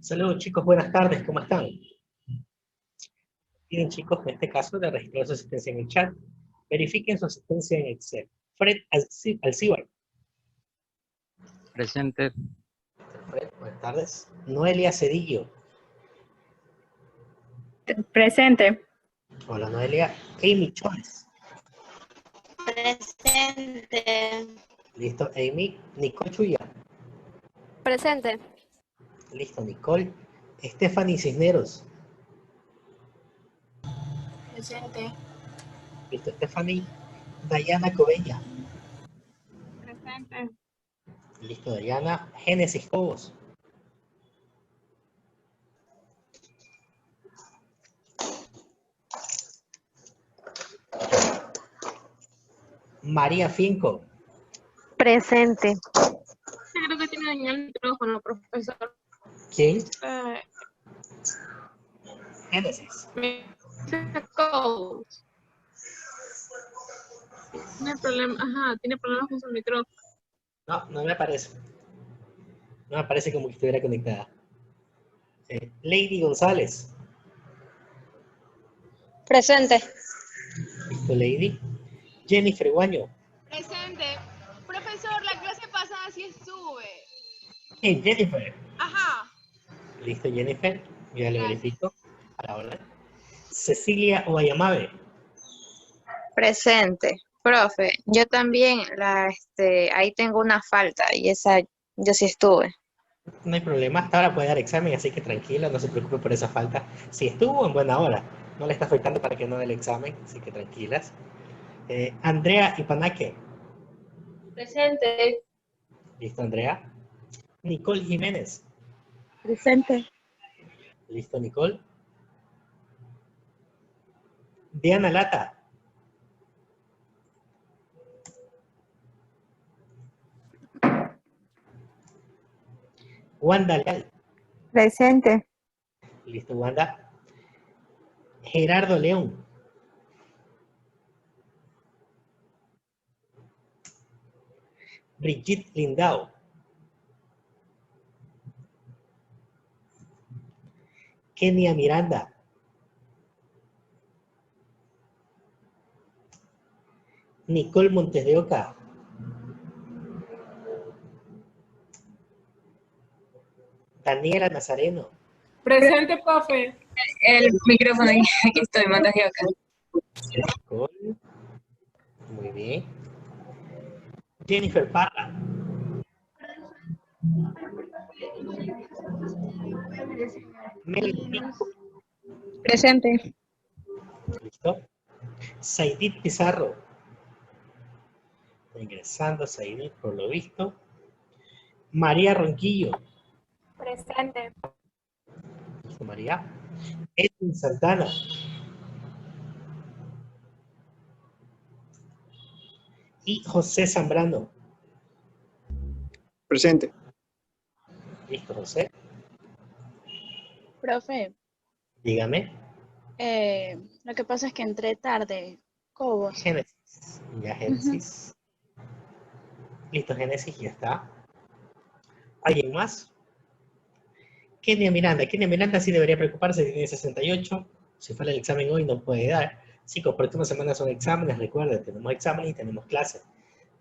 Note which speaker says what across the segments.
Speaker 1: Saludos chicos, buenas tardes, ¿cómo están? Bien chicos, en este caso de registrar su asistencia en el chat, verifiquen su asistencia en Excel. Fred Alcibar.
Speaker 2: Presente.
Speaker 1: Fred, buenas tardes. Noelia Cedillo.
Speaker 3: Presente.
Speaker 1: Hola Noelia. Amy Chávez.
Speaker 4: Presente.
Speaker 1: Listo, Amy. Nicole Chuya.
Speaker 4: Presente.
Speaker 1: Listo, Nicole. Stephanie Cisneros.
Speaker 3: Presente.
Speaker 1: Listo, Stephanie. Dayana Covella.
Speaker 3: Presente.
Speaker 1: Listo, Dayana. Génesis Cobos. María Finco.
Speaker 4: Presente.
Speaker 3: Creo que tiene dañado el micrófono, profesor.
Speaker 1: ¿Quién? Génesis.
Speaker 3: Tiene problema, tiene problemas con su micrófono.
Speaker 1: No, no me aparece. No me aparece como que estuviera conectada. Lady González.
Speaker 4: Presente.
Speaker 1: Listo, Lady. Jennifer Guaño.
Speaker 5: Presente. Profesor, la clase pasada sí estuve.
Speaker 1: Hey, Jennifer.
Speaker 5: Ajá.
Speaker 1: Listo, Jennifer. Ya lo
Speaker 5: Gracias.
Speaker 1: verifico. A la hora. Cecilia Oyamabe.
Speaker 6: Presente. Profe, yo también ahí tengo una falta y esa yo sí estuve.
Speaker 1: No hay problema. Hasta ahora puede dar examen, así que tranquila, no se preocupe por esa falta. Si estuvo en buena hora, no le está afectando para que no dé el examen, así que tranquilas. Andrea Ipanaque.
Speaker 3: Presente.
Speaker 1: Listo, Andrea. Nicole Jiménez.
Speaker 3: Presente.
Speaker 1: Listo, Nicole. Diana Lata. Wanda Leal.
Speaker 6: Presente.
Speaker 1: Listo, Wanda. Gerardo León. Brigitte Lindau. Kenia Miranda. Nicole Montes de Oca. Daniela Nazareno.
Speaker 3: Presente, profe. El micrófono, aquí estoy, mandas yo acá.
Speaker 1: Nicole. Muy bien. Jennifer Parra. Melanie.
Speaker 6: Presente.
Speaker 1: Listo. Saidit Pizarro. Está ingresando Saidit por lo visto. María Ronquillo.
Speaker 3: Presente.
Speaker 1: Listo, María. Edwin Santana. Y José Zambrano.
Speaker 7: Presente.
Speaker 1: Listo, José.
Speaker 8: Profe,
Speaker 1: Dígame.
Speaker 8: lo que pasa es que entré tarde. Cobos.
Speaker 1: Génesis. Ya, Génesis. Listo, Génesis, ya está. ¿Alguien más? Kenia Miranda. Kenia Miranda sí debería preocuparse, tiene 68. Si fuera el examen hoy no puede dar. Chicos, próximas semanas son exámenes, recuerden, tenemos exámenes y tenemos clases.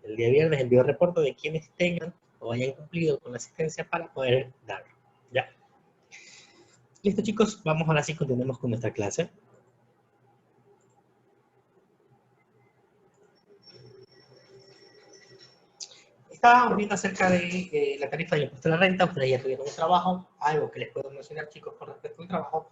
Speaker 1: El día viernes envío reporte de quienes tengan o hayan cumplido con la asistencia para poder darlo. Ya. Listo, chicos, vamos ahora sí, continuemos con nuestra clase. Estábamos viendo acerca de la tarifa del impuesto a la renta. Ustedes ya tuvieron un trabajo, algo que les puedo mencionar, chicos, con respecto al trabajo.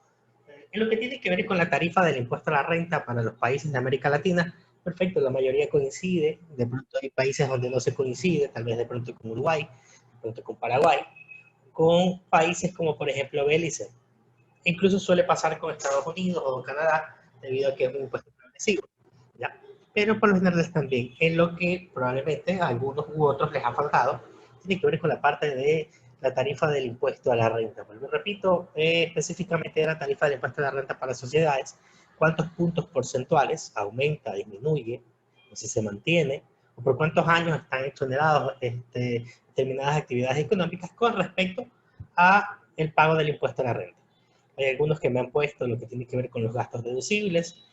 Speaker 1: En lo que tiene que ver con la tarifa del impuesto a la renta para los países de América Latina, perfecto, la mayoría coincide, de pronto hay países donde no se coincide, tal vez de pronto con Uruguay, de pronto con Paraguay, con países como por ejemplo Belice. Incluso suele pasar con Estados Unidos o Canadá, debido a que es un impuesto progresivo, ¿ya? Pero por lo general también, en lo que probablemente a algunos u otros les ha faltado, tiene que ver con la parte de la tarifa del impuesto a la renta. Vuelvo, repito, específicamente de la tarifa del impuesto a la renta para sociedades, cuántos puntos porcentuales aumenta, disminuye, o si se mantiene, o por cuántos años están exonerados determinadas actividades económicas con respecto a el pago del impuesto a la renta. Hay algunos que me han puesto lo que tiene que ver con los gastos deducibles,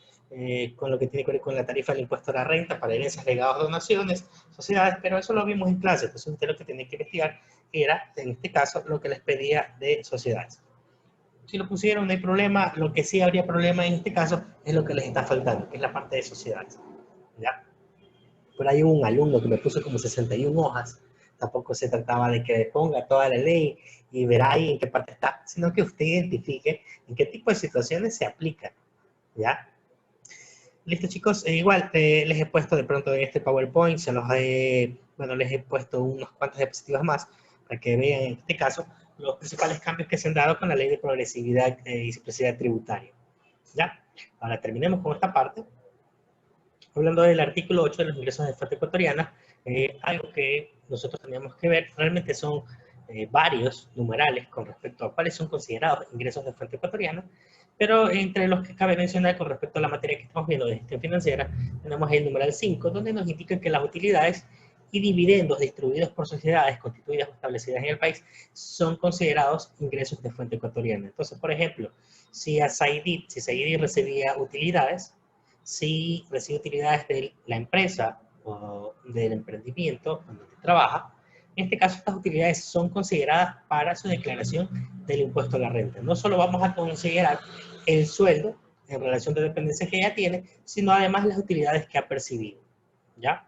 Speaker 1: con lo que tiene que ver con la tarifa del impuesto a la renta para herencias, legados, donaciones, sociedades, pero eso lo vimos en clase, entonces usted lo que tiene que investigar era, en este caso, lo que les pedía de sociedades. Si lo pusieron, no hay problema. Lo que sí habría problema en este caso es lo que les está faltando, que es la parte de sociedades. ¿Ya? Por ahí hubo un alumno que me puso como 61 hojas. Tampoco se trataba de que ponga toda la ley y verá ahí en qué parte está, sino que usted identifique en qué tipo de situaciones se aplica. ¿Ya? Listo, chicos. Igual les he puesto de pronto en este PowerPoint, bueno, les he puesto unas cuantas diapositivas más para que vean en este caso los principales cambios que se han dado con la ley de progresividad y simplicidad tributaria. ¿Ya? Ahora terminemos con esta parte. Hablando del artículo 8 de los ingresos de fuente ecuatoriana, algo que nosotros teníamos que ver realmente son varios numerales con respecto a cuáles son considerados ingresos de fuente ecuatoriana, pero entre los que cabe mencionar con respecto a la materia que estamos viendo de gestión financiera, tenemos el numeral 5, donde nos indica que las utilidades y dividendos distribuidos por sociedades constituidas o establecidas en el país son considerados ingresos de fuente ecuatoriana. Entonces, por ejemplo, si Saidit recibía utilidades, si recibe utilidades de la empresa o del emprendimiento donde trabaja, en este caso estas utilidades son consideradas para su declaración del impuesto a la renta. No solo vamos a considerar el sueldo en relación de dependencia que ella tiene, sino además las utilidades que ha percibido. ¿Ya?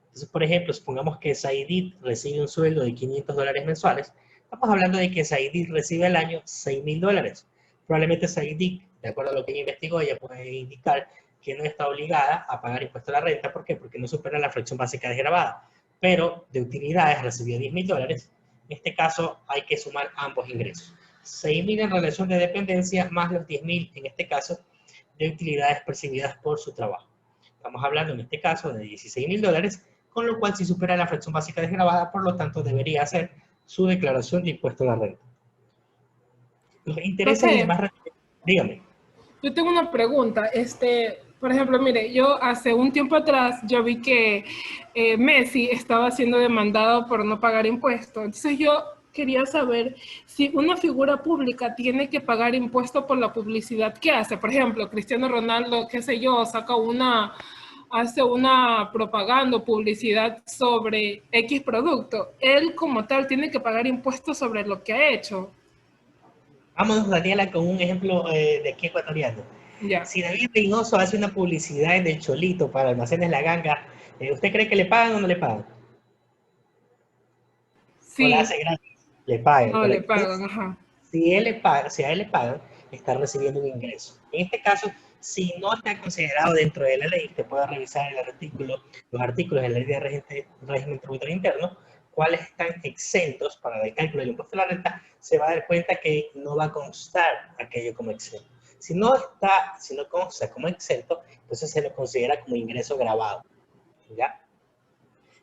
Speaker 1: Entonces, por ejemplo, supongamos que Saidit recibe un sueldo de $500 mensuales. Estamos hablando de que Saidit recibe al año $6.000. Probablemente Saidit, de acuerdo a lo que ella investigó, ella puede indicar que no está obligada a pagar impuesto a la renta. ¿Por qué? Porque no supera la fracción básica desgravada. Pero de utilidades recibió $10.000. En este caso hay que sumar ambos ingresos. 6.000 en relación de dependencia más los 10.000 en este caso de utilidades percibidas por su trabajo. Estamos hablando en este caso de $16.000, con lo cual si supera la fracción básica desgravada, por lo tanto debería hacer su declaración de impuesto a la renta. Los intereses y demás... Dígame.
Speaker 2: Yo tengo una pregunta. Por ejemplo, mire, yo hace un tiempo atrás yo vi que Messi estaba siendo demandado por no pagar impuestos. Entonces yo quería saber si una figura pública tiene que pagar impuestos por la publicidad que hace. Por ejemplo, Cristiano Ronaldo, qué sé yo, hace una propaganda o publicidad sobre X producto. Él como tal tiene que pagar impuestos sobre lo que ha hecho.
Speaker 1: Vámonos, Daniela, con un ejemplo de aquí ecuatoriano.
Speaker 2: Ya.
Speaker 1: Si David Reynoso hace una publicidad en el Cholito para Almacenes La Ganga, ¿usted cree que le pagan o no le pagan?
Speaker 2: Sí.
Speaker 1: ¿O la hace gratis? Le pagan.
Speaker 2: No, le pagan, ajá.
Speaker 1: Si a él le pagan, está recibiendo un ingreso. En este caso, si no está considerado dentro de la ley, usted puede revisar los artículos de la ley de régimen tributario interno, cuáles están exentos para el cálculo del impuesto a la renta, se va a dar cuenta que no va a constar aquello como exento. Si no consta como exento, entonces se lo considera como ingreso gravado. ¿Ya?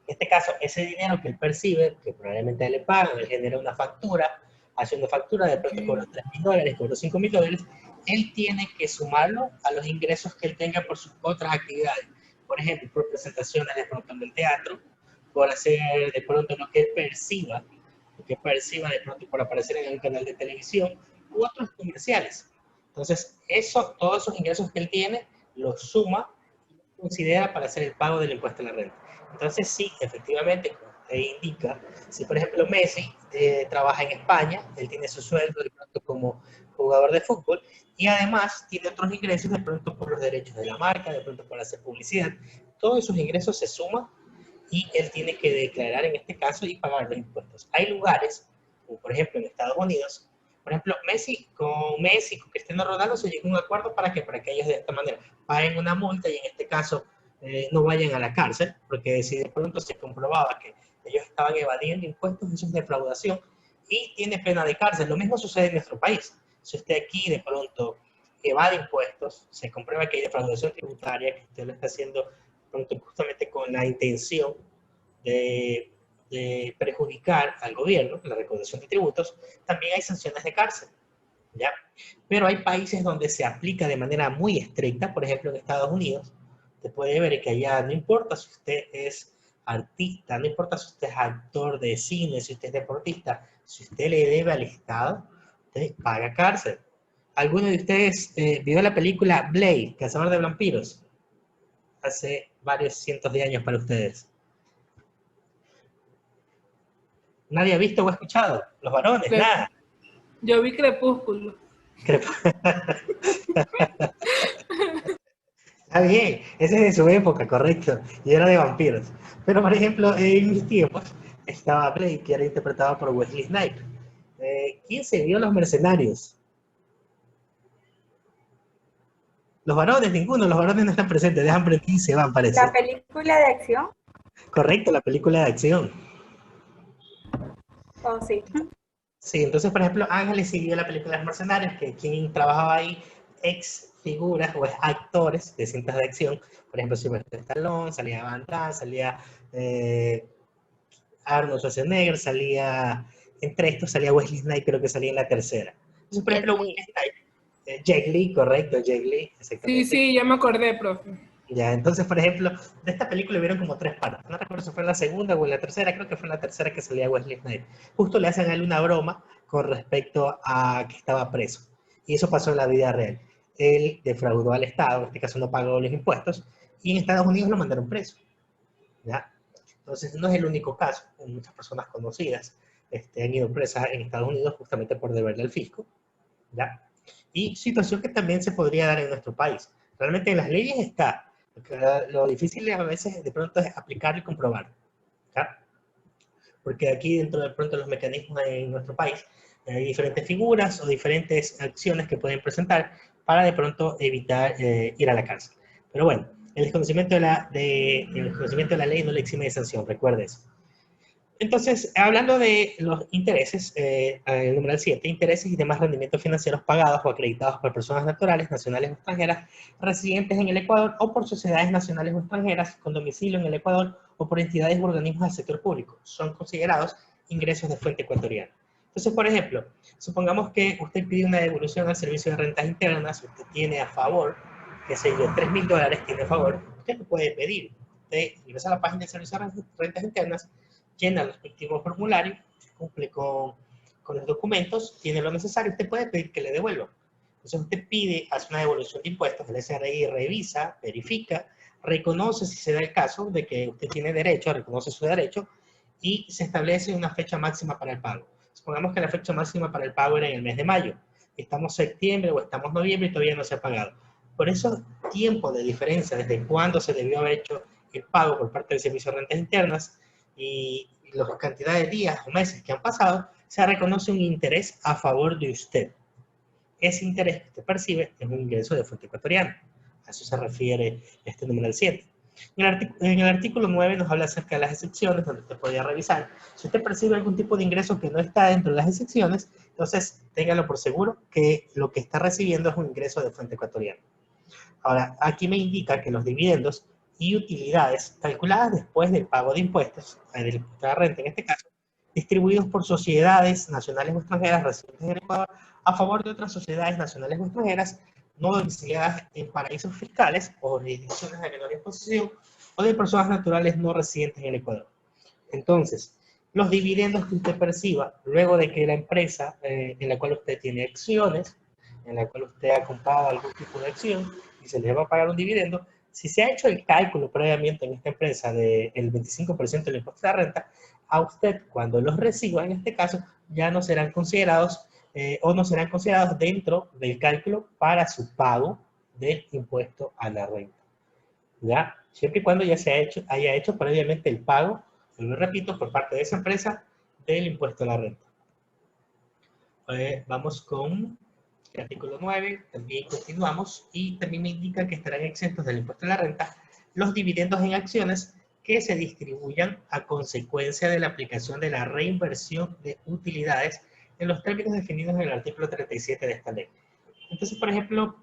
Speaker 1: En este caso, ese dinero que él percibe, que probablemente le pagan, él genera una factura, hace una factura, de pronto cobró $3.000, cobró $5.000, él tiene que sumarlo a los ingresos que él tenga por sus otras actividades. Por ejemplo, por presentaciones de pronto en el teatro, por hacer de pronto lo que él perciba de pronto por aparecer en un canal de televisión u otros comerciales. Entonces, todos esos ingresos que él tiene, los suma y los considera para hacer el pago del impuesto a la renta. Entonces, sí, efectivamente, como usted indica, si por ejemplo Messi trabaja en España, él tiene su sueldo de pronto como jugador de fútbol y además tiene otros ingresos de pronto por los derechos de la marca, de pronto por hacer publicidad. Todos esos ingresos se suman y él tiene que declarar en este caso y pagar los impuestos. Hay lugares, como por ejemplo en Estados Unidos, por ejemplo, con Cristiano Ronaldo se llegó a un acuerdo para que ellos de esta manera paguen una multa y en este caso no vayan a la cárcel, porque si de pronto se comprobaba que ellos estaban evadiendo impuestos, eso es defraudación y tiene pena de cárcel. Lo mismo sucede en nuestro país. Si usted aquí de pronto evade impuestos, se comprueba que hay defraudación tributaria, que usted lo está haciendo pronto justamente con la intención de perjudicar al gobierno, la recaudación de tributos, también hay sanciones de cárcel, ¿ya? Pero hay países donde se aplica de manera muy estricta, por ejemplo en Estados Unidos, usted puede ver que allá no importa si usted es artista, no importa si usted es actor de cine, si usted es deportista, si usted le debe al Estado, usted paga cárcel. ¿Alguno de ustedes vio la película Blade, Cazador de Vampiros? Hace varios cientos de años para ustedes. ¿Nadie ha visto o escuchado? Los varones, nada.
Speaker 2: Yo vi Crepúsculo.
Speaker 1: Está bien, ese es de su época, correcto, y era de vampiros. Pero, por ejemplo, en mis tiempos estaba Blade, que era interpretado por Wesley Snipes. ¿Quién se vio Los Mercenarios? Los varones, ninguno, los varones no están presentes, dejan prender y se van, parece.
Speaker 7: ¿La película de acción?
Speaker 1: Correcto, la película de acción.
Speaker 7: Oh, sí.
Speaker 1: Sí, entonces, por ejemplo, Ángeles sí vio la película de Los Mercenarios, que quien trabajaba ahí, ex figuras o actores de cintas de acción. Por ejemplo, Sylvester Stallone, salía Van Damme, salía Arnold Schwarzenegger, salía, entre estos salía Wesley Snipes, creo que salía en la tercera. Entonces, por ejemplo, Wesley Snipes, Jake Lee, correcto, Jake Lee, exactamente.
Speaker 2: Sí, ya me acordé, profe.
Speaker 1: Ya, entonces, por ejemplo, de esta película vieron como 3 partes. No recuerdo si fue en la segunda o en la tercera, creo que fue en la tercera que salía Wesley Snipes. Justo le hacen a él una broma con respecto a que estaba preso. Y eso pasó en la vida real. Él defraudó al Estado, en este caso no pagó los impuestos, y en Estados Unidos lo mandaron preso. ¿Ya? Entonces, no es el único caso. Muchas personas conocidas han ido presas en Estados Unidos justamente por deberle al fisco. ¿Ya? Y situación que también se podría dar en nuestro país. Realmente en las leyes está. Lo difícil a veces de pronto es aplicarlo y comprobar. ¿Ya? Porque aquí dentro de pronto los mecanismos en nuestro país hay diferentes figuras o diferentes acciones que pueden presentar para de pronto evitar ir a la cárcel. Pero bueno, el desconocimiento de la ley no le exime de sanción, recuerde eso. Entonces, hablando de los intereses, el numeral 7, intereses y demás rendimientos financieros pagados o acreditados por personas naturales, nacionales o extranjeras, residentes en el Ecuador o por sociedades nacionales o extranjeras con domicilio en el Ecuador o por entidades u organismos del sector público, son considerados ingresos de fuente ecuatoriana. Entonces, por ejemplo, supongamos que usted pide una devolución al servicio de rentas internas, usted tiene a favor, qué sé yo, $3.000 tiene a favor, usted lo puede pedir. Usted ingresa a la página del servicio de rentas internas, llena el respectivo formulario, cumple con los documentos, tiene lo necesario, usted puede pedir que le devuelvan. Entonces usted pide, hace una devolución de impuestos, el SRI revisa, verifica, reconoce si se da el caso de que usted tiene derecho, reconoce su derecho, y se establece una fecha máxima para el pago. Supongamos que la fecha máxima para el pago era en el mes de mayo. Estamos en septiembre o estamos en noviembre y todavía no se ha pagado. Por eso, tiempo de diferencia desde cuándo se debió haber hecho el pago por parte del Servicio de Rentas Internas y la cantidad de días o meses que han pasado, se reconoce un interés a favor de usted. Ese interés que usted percibe es un ingreso de fuente ecuatoriana. A eso se refiere este numeral 7. En el artículo 9 nos habla acerca de las excepciones, donde usted podría revisar. Si usted percibe algún tipo de ingreso que no está dentro de las excepciones, entonces téngalo por seguro que lo que está recibiendo es un ingreso de fuente ecuatoriana. Ahora, aquí me indica que los dividendos y utilidades calculadas después del pago de impuestos, del impuesto a la renta en este caso, distribuidos por sociedades nacionales o extranjeras residentes en Ecuador a favor de otras sociedades nacionales o extranjeras no domiciliadas en paraísos fiscales o jurisdicciones de menor imposición o de personas naturales no residentes en el Ecuador. Entonces, los dividendos que usted perciba luego de que la empresa en la cual usted tiene acciones, en la cual usted ha comprado algún tipo de acción y se le va a pagar un dividendo, si se ha hecho el cálculo previamente en esta empresa del 25% del impuesto de la renta, a usted cuando los reciba, en este caso, ya no serán considerados o no serán considerados dentro del cálculo para su pago del impuesto a la renta. ¿Ya? Siempre y cuando ya se haya hecho previamente el pago, lo repito, por parte de esa empresa del impuesto a la renta. Vamos con el artículo 9, también continuamos, y también me indica que estarán exentos del impuesto a la renta los dividendos en acciones que se distribuyan a consecuencia de la aplicación de la reinversión de utilidades en los términos definidos en el artículo 37 de esta ley. Entonces, por ejemplo,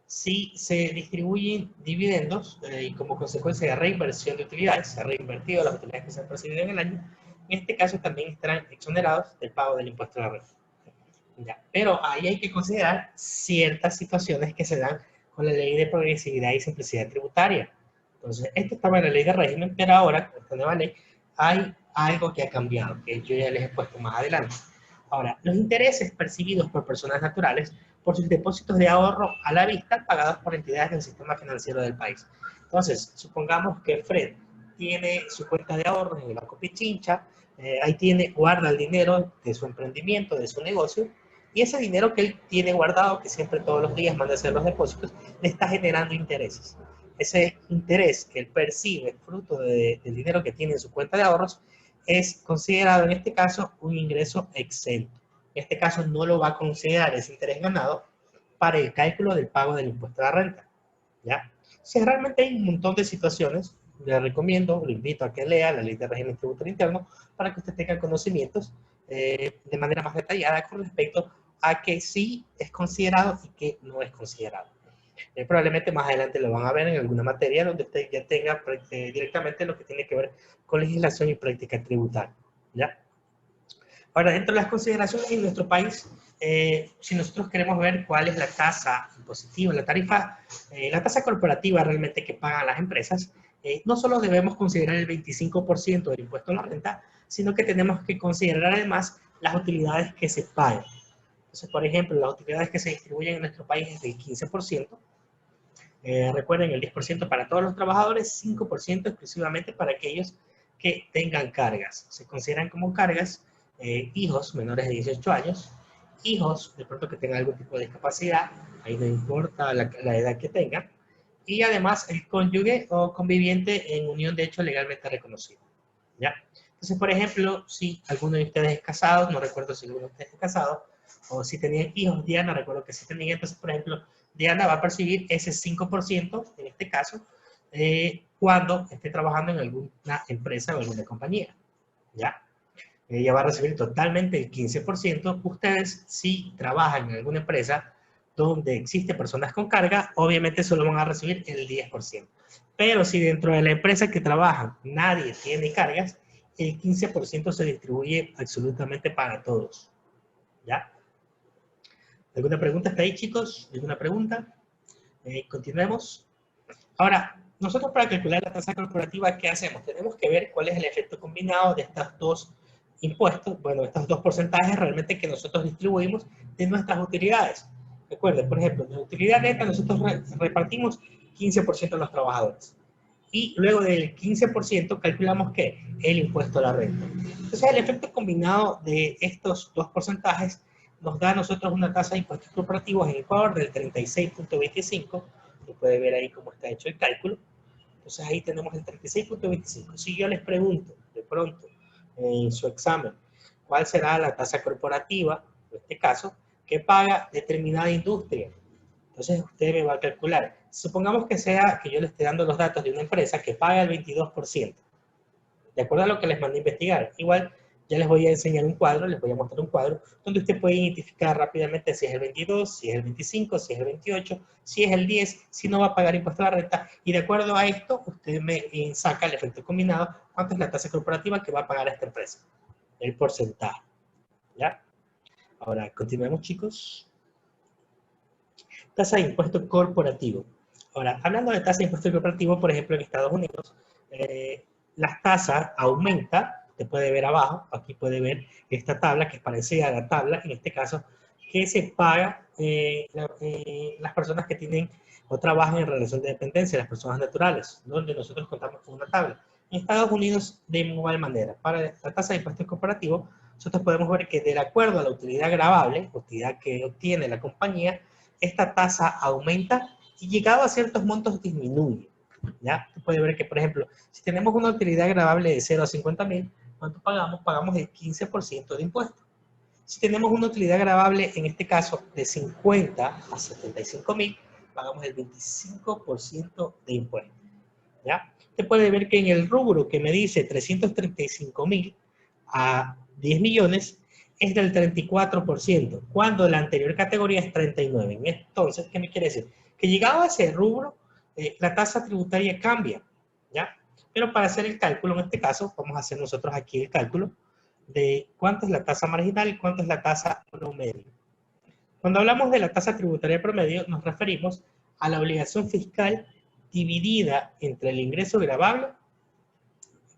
Speaker 1: si se distribuyen dividendos y como consecuencia de reinversión de utilidades, se ha reinvertido las utilidades que se han percibido en el año, en este caso también estarán exonerados del pago del impuesto a la renta. Ya. Pero ahí hay que considerar ciertas situaciones que se dan con la ley de progresividad y simplicidad tributaria. Entonces, esto estaba en la ley de régimen, pero ahora, con esta nueva ley, hay algo que ha cambiado, que yo ya les he puesto más adelante. Ahora, los intereses percibidos por personas naturales por sus depósitos de ahorro a la vista pagados por entidades del sistema financiero del país. Entonces, supongamos que Fred tiene su cuenta de ahorros en el Banco Pichincha, ahí guarda el dinero de su emprendimiento, de su negocio, y ese dinero que él tiene guardado, que siempre todos los días manda a hacer los depósitos, le está generando intereses. Ese interés que él percibe, fruto del dinero que tiene en su cuenta de ahorros, es considerado en este caso un ingreso exento. En este caso no lo va a considerar ese interés ganado para el cálculo del pago del impuesto a la renta. ¿Ya? Si realmente hay un montón de situaciones, le recomiendo, lo invito a que lea la ley de régimen tributario interno para que usted tenga conocimientos de manera más detallada con respecto a que sí es considerado y que no es considerado. Probablemente más adelante lo van a ver en alguna materia donde usted ya tenga directamente lo que tiene que ver con legislación y práctica tributaria. ¿Ya? Ahora, dentro de las consideraciones en nuestro país, si nosotros queremos ver cuál es la tasa impositiva, la tasa corporativa realmente que pagan las empresas, no solo debemos considerar el 25% del impuesto a la renta, sino que tenemos que considerar además las utilidades que se pagan. Entonces, por ejemplo, las utilidades que se distribuyen en nuestro país es del 15%. Recuerden, el 10% para todos los trabajadores, 5% exclusivamente para aquellos que tengan cargas. Se consideran como cargas hijos menores de 18 años, hijos de pronto que tengan algún tipo de discapacidad, ahí no importa la edad que tengan, y además el cónyuge o conviviente en unión de hecho legalmente reconocido. ¿Ya? Entonces, por ejemplo, si alguno de ustedes es casado, no recuerdo si alguno de ustedes es casado, o si tenían hijos, Diana, recuerdo que sí tenía, entonces, por ejemplo, Diana va a percibir ese 5%, en este caso, cuando esté trabajando en alguna empresa o alguna compañía. ¿Ya? Ella va a recibir totalmente el 15%. Ustedes, si trabajan en alguna empresa donde existe personas con carga, obviamente solo van a recibir el 10%. Pero si dentro de la empresa que trabajan nadie tiene cargas, el 15% se distribuye absolutamente para todos. ¿Ya? ¿Alguna pregunta hasta ahí, chicos? ¿Alguna pregunta? Continuemos. Ahora, nosotros para calcular la tasa corporativa, ¿qué hacemos? Tenemos que ver cuál es el efecto combinado de estos dos impuestos, bueno, estos dos porcentajes realmente que nosotros distribuimos de nuestras utilidades. Recuerden, por ejemplo, de la utilidad neta nosotros repartimos 15% a los trabajadores. Y luego del 15% calculamos ¿qué? El impuesto a la renta. Entonces el efecto combinado de estos dos porcentajes nos da a nosotros una tasa de impuestos corporativos en Ecuador del 36.25. Se puede ver ahí cómo está hecho el cálculo. Entonces ahí tenemos el 36.25. Si yo les pregunto de pronto en su examen cuál será la tasa corporativa, en este caso, que paga determinada industria, entonces usted me va a calcular. Supongamos que sea que yo le esté dando los datos de una empresa que paga el 22%. De acuerdo a lo que les mandé a investigar. Igual ya les voy a enseñar un cuadro, les voy a mostrar un cuadro donde usted puede identificar rápidamente si es el 22, si es el 25, si es el 28, si es el 10, si no va a pagar impuesto a la renta. Y de acuerdo a esto, usted me saca el efecto combinado, cuánto es la tasa corporativa que va a pagar esta empresa. El porcentaje. ¿Ya? Ahora, continuemos, chicos. Tasa de impuesto corporativo. Ahora, hablando de tasa de impuesto corporativo, por ejemplo, en Estados Unidos, las tasas aumentan. Usted puede ver abajo, aquí puede ver esta tabla que es parecida a la tabla, en este caso, que se paga las personas que tienen o trabajan en relación de dependencia, las personas naturales, donde nosotros contamos con una tabla. En Estados Unidos, de igual manera, para la tasa de impuesto corporativo, nosotros podemos ver que de acuerdo a la utilidad gravable, utilidad que obtiene la compañía, esta tasa aumenta y llegado a ciertos montos disminuye. ¿Ya? Usted puede ver que, por ejemplo, si tenemos una utilidad gravable de 0 a 50.000, ¿cuánto pagamos? Pagamos el 15% de impuesto. Si tenemos una utilidad gravable, en este caso, de 50 a 75.000, pagamos el 25% de impuesto. ¿Ya? Usted puede ver que en el rubro que me dice 335.000 a 10 millones, es del 34%, cuando la anterior categoría es 39. Entonces, ¿qué me quiere decir? Que llegado a ese rubro, la tasa tributaria cambia, ¿ya? Pero para hacer el cálculo, en este caso, vamos a hacer nosotros aquí el cálculo de cuánto es la tasa marginal y cuánto es la tasa promedio. Cuando hablamos de la tasa tributaria promedio, nos referimos a la obligación fiscal dividida entre el ingreso gravable.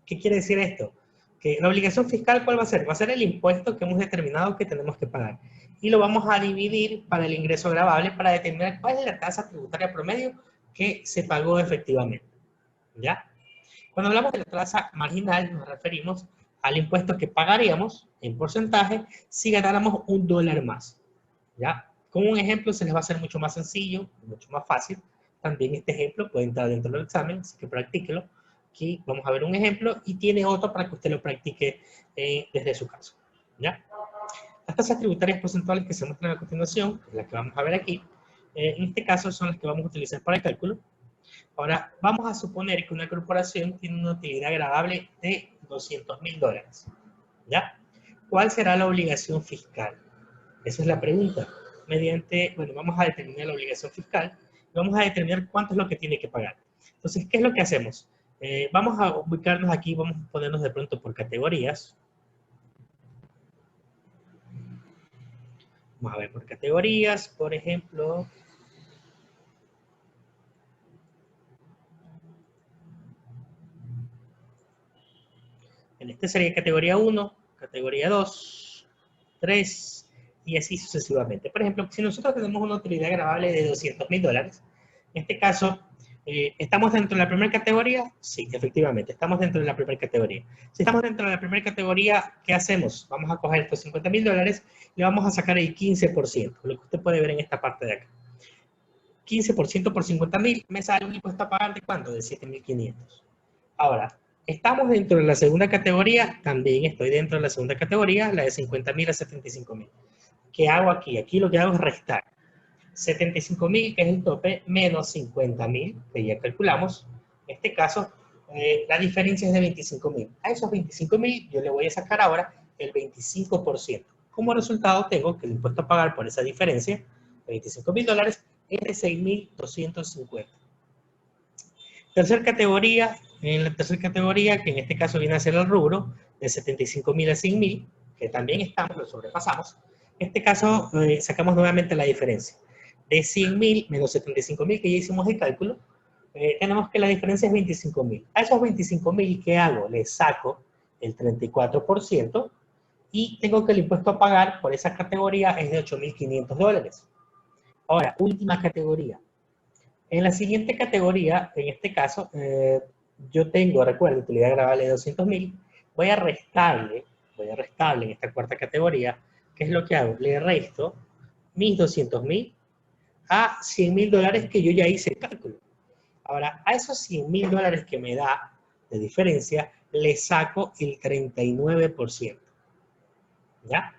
Speaker 1: ¿Qué quiere decir esto? que la obligación fiscal, ¿cuál va a ser? Va a ser el impuesto que hemos determinado que tenemos que pagar. Y lo vamos a dividir para el ingreso gravable para determinar cuál es la tasa tributaria promedio que se pagó efectivamente. ¿Ya? Cuando hablamos de la tasa marginal, nos referimos al impuesto que pagaríamos en porcentaje si ganáramos $1 más. ¿Ya? Con un ejemplo se les va a hacer mucho más sencillo, mucho más fácil. También este ejemplo puede entrar dentro del examen, así que practíquelo. Aquí vamos a ver un ejemplo y tiene otro para que usted lo practique desde su caso. ¿Ya? Las tasas tributarias porcentuales que se muestran a continuación, que es las que vamos a ver aquí, en este caso son las que vamos a utilizar para el cálculo. Ahora, vamos a suponer que una corporación tiene una utilidad gravable de $200.000. ¿Ya? ¿Cuál será la obligación fiscal? Esa es la pregunta. Bueno, vamos a determinar la obligación fiscal y vamos a determinar cuánto es lo que tiene que pagar. Entonces, ¿qué es lo que hacemos? Vamos a ubicarnos aquí, vamos a ponernos de pronto por categorías. Vamos a ver por categorías, por ejemplo. En este sería categoría 1, categoría 2, 3 y así sucesivamente. Por ejemplo, si nosotros tenemos una utilidad gravable de $200.000, en este caso, ¿estamos dentro de la primera categoría? Sí, efectivamente, estamos dentro de la primera categoría. Si estamos dentro de la primera categoría, ¿qué hacemos? Vamos a coger estos $50.000 y le vamos a sacar el 15%, lo que usted puede ver en esta parte de acá. 15% por 50.000 me sale un impuesto a pagar de ¿cuánto? De 7.500. Ahora, ¿estamos dentro de la segunda categoría? También estoy dentro de la segunda categoría, la de 50.000 a 75.000. ¿Qué hago aquí? Aquí lo que hago es restar 75.000, que es el tope, menos 50.000, que ya calculamos. En este caso, la diferencia es de 25.000. A esos 25.000 yo le voy a sacar ahora el 25%. Como resultado tengo que el impuesto a pagar por esa diferencia, de $25.000, es de 6.250. Tercera categoría, en la tercera categoría, que en este caso viene a ser el rubro, de 75.000 a 100.000, que también estamos, lo sobrepasamos. En este caso, sacamos nuevamente la diferencia. De 100.000 menos 75.000, que ya hicimos el cálculo, tenemos que la diferencia es 25.000. A esos 25.000, ¿qué hago? Le saco el 34% y tengo que el impuesto a pagar por esa categoría es de $8.500. Ahora, última categoría. En la siguiente categoría, en este caso, yo tengo, recuerda, utilidad gravable de 200.000, voy a restarle en esta cuarta categoría. ¿Qué es lo que hago? Le resto mis 200.000 a $100.000 que yo ya hice el cálculo. Ahora, a esos $100.000 que me da de diferencia, le saco el 39%. ¿Ya?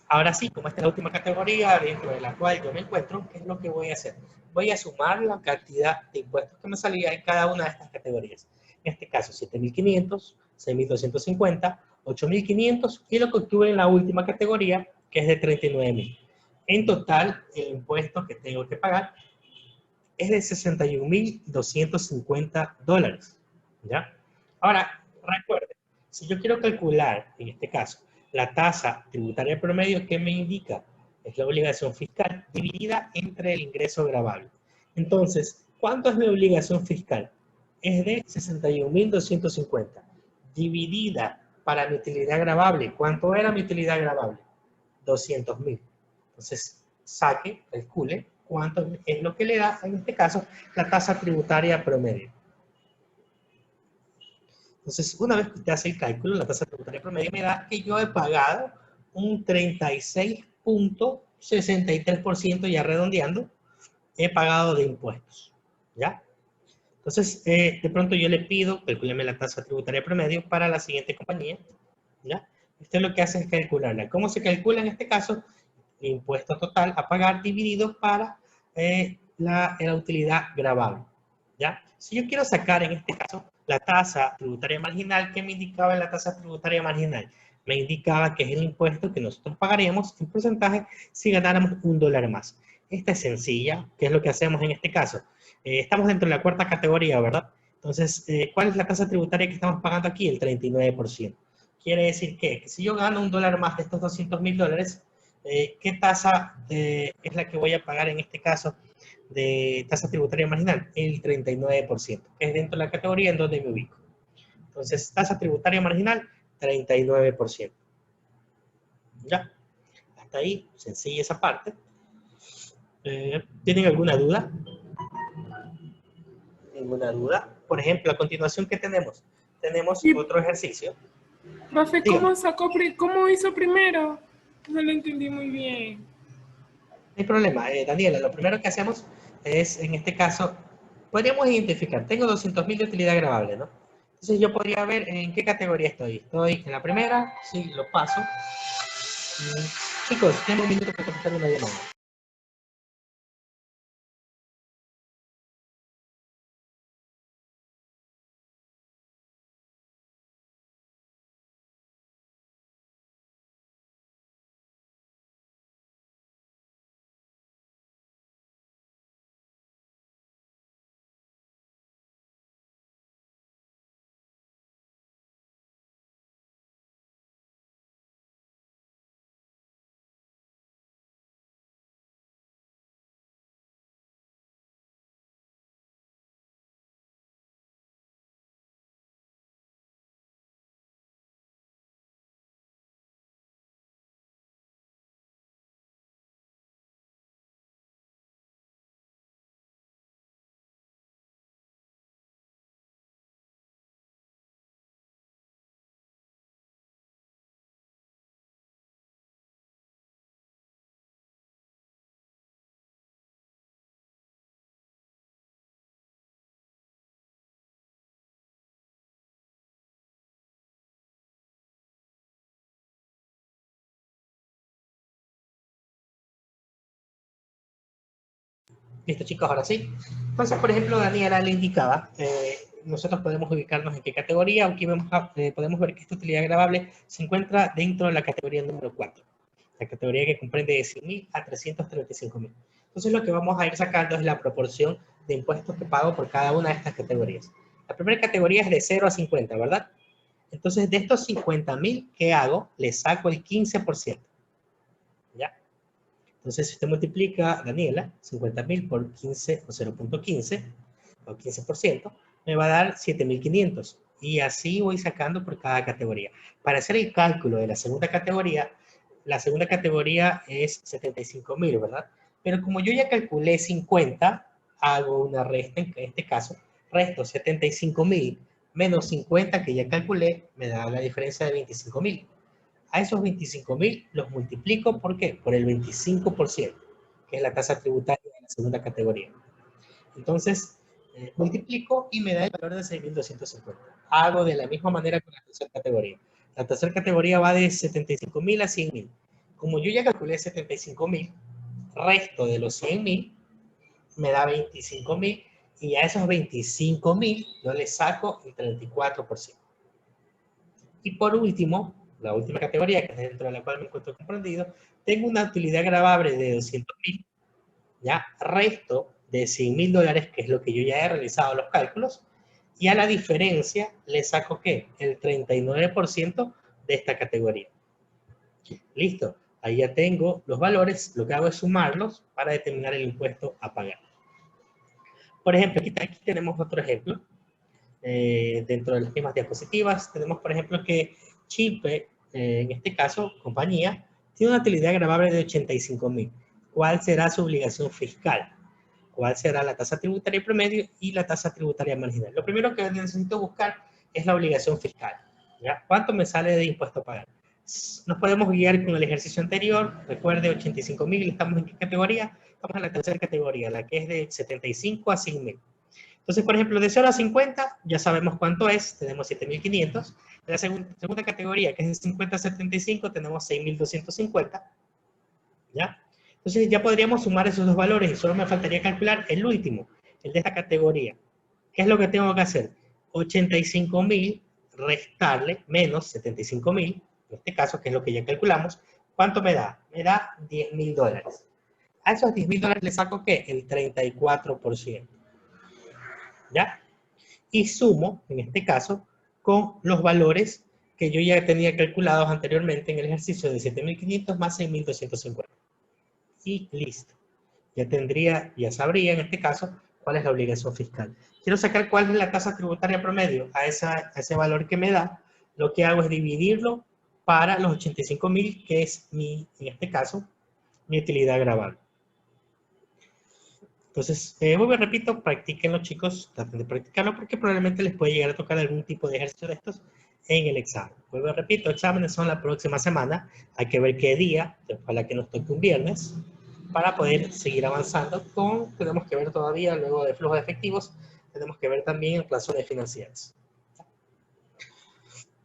Speaker 1: Ahora sí, como esta es la última categoría dentro de la cual yo me encuentro, ¿qué es lo que voy a hacer? Voy a sumar la cantidad de impuestos que me salía en cada una de estas categorías. En este caso, 7.500, 6.250, 8.500 y lo que obtuve en la última categoría, que es de 39.000. En total, el impuesto que tengo que pagar es de $61.250. ¿Ya? Ahora, recuerden, si yo quiero calcular, en este caso, la tasa tributaria promedio, ¿qué me indica? Es la obligación fiscal dividida entre el ingreso gravable. Entonces, ¿cuánto es mi obligación fiscal? Es de 61.250. Dividida para mi utilidad gravable. ¿Cuánto era mi utilidad gravable? 200.000. Entonces, calcule cuánto es lo que le da, en este caso, la tasa tributaria promedio. Entonces, una vez que usted hace el cálculo, la tasa tributaria promedio me da que yo he pagado un 36.63%, ya redondeando, he pagado de impuestos. ¿Ya? Entonces, de pronto yo le pido, calcúleme la tasa tributaria promedio para la siguiente compañía. ¿Ya? Usted lo que hace es calcularla. ¿Cómo se calcula en este caso? El impuesto total a pagar dividido para la utilidad gravable. ¿Ya? Si yo quiero sacar en este caso la tasa tributaria marginal, ¿qué me indicaba en la tasa tributaria marginal? Me indicaba que es el impuesto que nosotros pagaríamos en porcentaje si ganáramos $1 más. Esta es sencilla. ¿Qué es lo que hacemos en este caso? Estamos dentro de la cuarta categoría, ¿verdad? Entonces, ¿cuál es la tasa tributaria que estamos pagando aquí? El 39%. Quiere decir que si yo gano $1 más de estos $200.000, ¿qué tasa es la que voy a pagar en este caso de tasa tributaria marginal? El 39%, que es dentro de la categoría en donde me ubico. Entonces, tasa tributaria marginal, 39%. ¿Ya? Hasta ahí, sencilla esa parte. ¿Tienen alguna duda? ¿Ninguna duda? Por ejemplo, a continuación, ¿qué tenemos? Tenemos otro ejercicio.
Speaker 2: Profe,
Speaker 1: Dígame.
Speaker 2: ¿cómo hizo primero? No lo entendí muy bien.
Speaker 1: No hay problema, Daniela, lo primero que hacemos es, en este caso, podríamos identificar, tengo 200.000 de utilidad grabable, ¿no? Entonces yo podría ver en qué categoría estoy. Estoy en la primera, sí, lo paso. Chicos, tengo un minuto para contestar una llamada. Listo, chicos, ahora sí. Entonces, por ejemplo, Daniela le indicaba, nosotros podemos ubicarnos en qué categoría. Aquí podemos ver que esta utilidad grabable se encuentra dentro de la categoría número 4. La categoría que comprende de 100.000 a 335.000. Entonces, lo que vamos a ir sacando es la proporción de impuestos que pago por cada una de estas categorías. La primera categoría es de 0 a 50, ¿verdad? Entonces, de estos 50.000, ¿qué hago? Le saco el 15%. ¿Ya? Entonces, si usted multiplica, Daniela, 50.000 por 15 o 0.15, o 15%, me va a dar 7.500. Y así voy sacando por cada categoría. Para hacer el cálculo de la segunda categoría es 75.000, ¿verdad? Pero como yo ya calculé 50, hago una resta, en este caso, resto 75.000 menos 50 que ya calculé, me da la diferencia de 25.000. A esos 25.000 los multiplico, ¿por qué? Por el 25%, que es la tasa tributaria de la segunda categoría. Entonces, multiplico y me da el valor de 6.250. Hago de la misma manera con la tercera categoría. La tercera categoría va de 75.000 a 100.000. Como yo ya calculé 75.000, resto de los 100.000 me da 25.000 y a esos 25.000 yo le saco el 34%. Y por último, la última categoría, que es dentro de la cual me encuentro comprendido, tengo una utilidad grabable de 200.000, ya, resto de $100.000, que es lo que yo ya he realizado los cálculos, y a la diferencia le saco, ¿qué? El 39% de esta categoría. Listo, ahí ya tengo los valores, lo que hago es sumarlos para determinar el impuesto a pagar. Por ejemplo, aquí tenemos otro ejemplo. Dentro de las mismas diapositivas, tenemos, por ejemplo, que Chipre, en este caso, compañía, tiene una utilidad grabable de 85.000. ¿Cuál será su obligación fiscal? ¿Cuál será la tasa tributaria promedio y la tasa tributaria marginal? Lo primero que necesito buscar es la obligación fiscal. ¿Ya? ¿Cuánto me sale de impuesto a pagar? Nos podemos guiar con el ejercicio anterior. Recuerde, 85.000, ¿estamos en qué categoría? Estamos en la tercera categoría, la que es de 75 a 100.000. Entonces, por ejemplo, de 0 a 50, ya sabemos cuánto es, tenemos 7.500. En la segunda categoría, que es de 50 a 75, tenemos 6.250. ¿Ya? Entonces, ya podríamos sumar esos dos valores y solo me faltaría calcular el último, el de esta categoría. ¿Qué es lo que tengo que hacer? 85.000 restarle menos 75.000, en este caso, que es lo que ya calculamos. ¿Cuánto me da? Me da $10.000. A esos $10.000 le saco, ¿qué? El 34%. ¿Ya? Y sumo, en este caso, con los valores que yo ya tenía calculados anteriormente en el ejercicio de 7.500 más 6.250. Y listo. Ya sabría en este caso cuál es la obligación fiscal. Quiero sacar cuál es la tasa tributaria promedio a ese valor que me da. lo que hago es dividirlo para los 85.000, que es en este caso, mi utilidad grabable. Entonces, vuelvo y repito, practíquenlo, chicos, traten de practicarlo porque probablemente les puede llegar a tocar algún tipo de ejercicio de estos en el examen. Vuelvo y repito, exámenes son la próxima semana, hay que ver qué día, ojalá que nos toque un viernes, para poder seguir avanzando tenemos que ver todavía, luego de flujo de efectivos, tenemos que ver también razones financieras.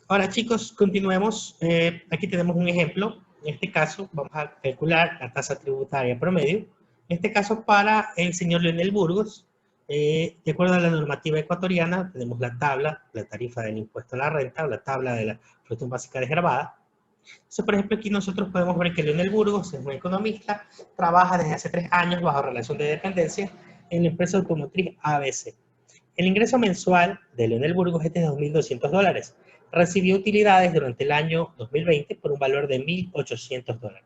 Speaker 1: Ahora, chicos, continuemos. Aquí tenemos un ejemplo. En este caso, vamos a calcular la tasa tributaria promedio. En este caso, para el señor Leonel Burgos, de acuerdo a la normativa ecuatoriana, tenemos la tabla, la tarifa del impuesto a la renta, o la tabla de la producción básica desgravada. Entonces, por ejemplo, aquí nosotros podemos ver que Leonel Burgos es un economista, trabaja desde hace 3 años bajo relación de dependencia en la empresa automotriz ABC. El ingreso mensual de Leonel Burgos es de $2.200. Recibió utilidades durante el año 2020 por un valor de $1.800.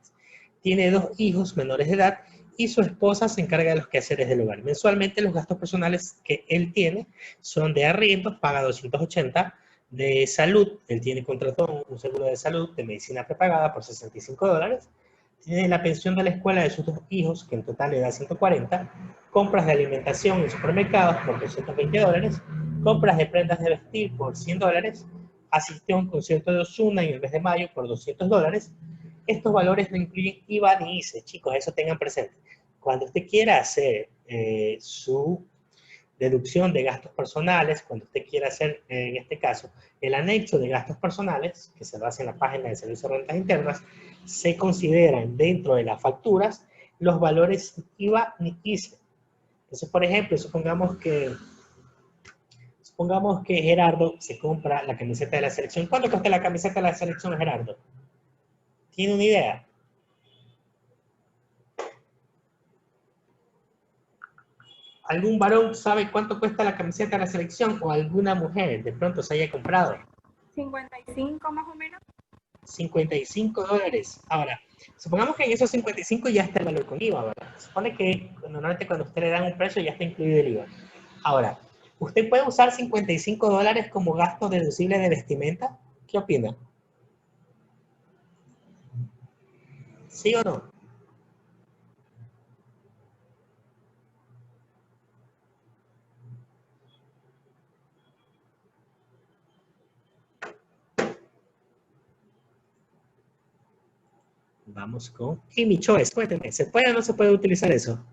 Speaker 1: Tiene 2 hijos menores de edad y su esposa se encarga de los quehaceres del hogar. Mensualmente los gastos personales que él tiene son de arriendo, paga 280, de salud, él tiene contratado un seguro de salud de medicina prepagada por $65, tiene la pensión de la escuela de sus 2 hijos, que en total le da 140, compras de alimentación en supermercados por $220, compras de prendas de vestir por $100, asistió a un concierto de Ozuna en el mes de mayo por $200. Estos valores no incluyen IVA ni ICE, chicos, eso tengan presente. Cuando usted quiera hacer su deducción de gastos personales, cuando usted quiera hacer, en este caso, el anexo de gastos personales, que se lo hace en la página de Servicio de Rentas Internas, se consideran dentro de las facturas los valores IVA ni ICE. Entonces, por ejemplo, supongamos que Gerardo se compra la camiseta de la selección. ¿Cuánto cuesta la camiseta de la selección, Gerardo? ¿Tiene una idea? ¿Algún varón sabe cuánto cuesta la camiseta de la selección? ¿O alguna mujer de pronto se haya comprado?
Speaker 7: 55 más o menos.
Speaker 1: $55. Ahora, supongamos que en esos 55 ya está el valor con IVA, ¿verdad? Se supone que normalmente cuando a usted le dan un precio ya está incluido el IVA. Ahora, ¿usted puede usar $55 como gasto deducible de vestimenta? ¿Qué opina? ¿Sí o no? Vamos con Amy Choice, cuénteme, ¿se puede o no se puede utilizar eso?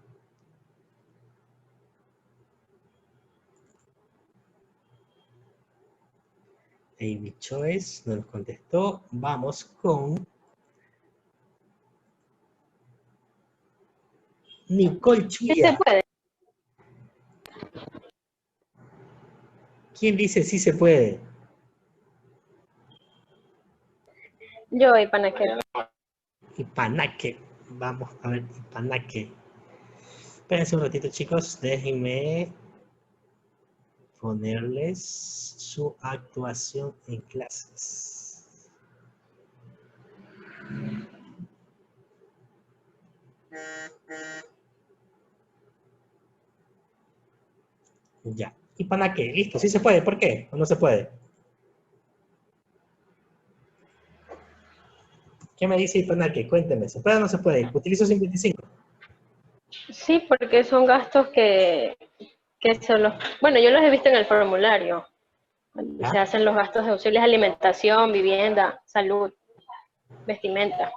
Speaker 1: Amy Choice no nos contestó. Vamos con Nicole Chuya.
Speaker 4: Sí se puede.
Speaker 1: ¿Quién dice sí se puede?
Speaker 4: Yo, Ipanaque.
Speaker 1: Ipanaque. Vamos a ver, Ipanaque. Espérense un ratito, chicos. Déjenme ponerles su actuación en clases. Ya. Ipanaque, listo. ¿Sí se puede? ¿Por qué? ¿O no se puede? ¿Qué me dice Ipanaque? Cuénteme, ¿se puede o no se puede? Utilizo 55.
Speaker 4: Sí, porque son gastos que son los... Bueno, yo los he visto en el formulario.
Speaker 1: ¿Ya?
Speaker 4: Se hacen los gastos deducibles de alimentación, vivienda, salud, vestimenta.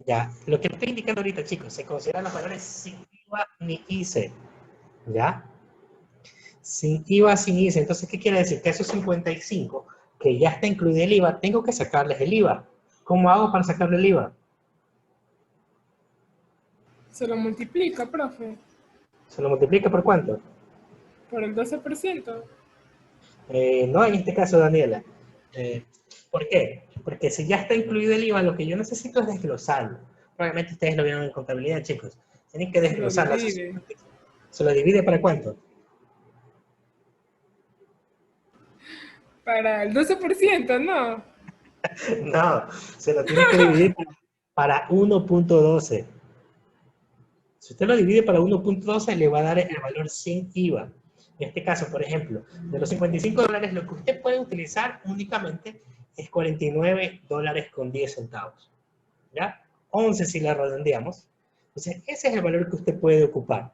Speaker 1: Ya. Lo que estoy indicando ahorita, chicos, se consideran los valores sin IVA ni ICE. ¿Ya? Sin IVA, sin ICE. Entonces, ¿qué quiere decir? Que esos 55, que ya está incluido el IVA, tengo que sacarles el IVA. ¿Cómo hago para sacarle el IVA?
Speaker 2: Se lo multiplica, profe,
Speaker 1: ¿Se lo multiplica por cuánto?
Speaker 2: por el 12%.
Speaker 1: No en este caso, Daniela. ¿Por qué? Porque si ya está incluido el IVA, lo que yo necesito es desglosarlo. Probablemente ustedes lo vieron en contabilidad, chicos. Tienen que desglosarlo. ¿Se lo divide para cuánto?
Speaker 2: Para el 12%, ¿no?
Speaker 1: No, se lo tiene que dividir para 1.12. Si usted lo divide para 1.12, le va a dar el valor sin IVA. En este caso, por ejemplo, de los $55, lo que usted puede utilizar únicamente es $49.10, ¿ya? 11 si la redondeamos. Entonces, ese es el valor que usted puede ocupar.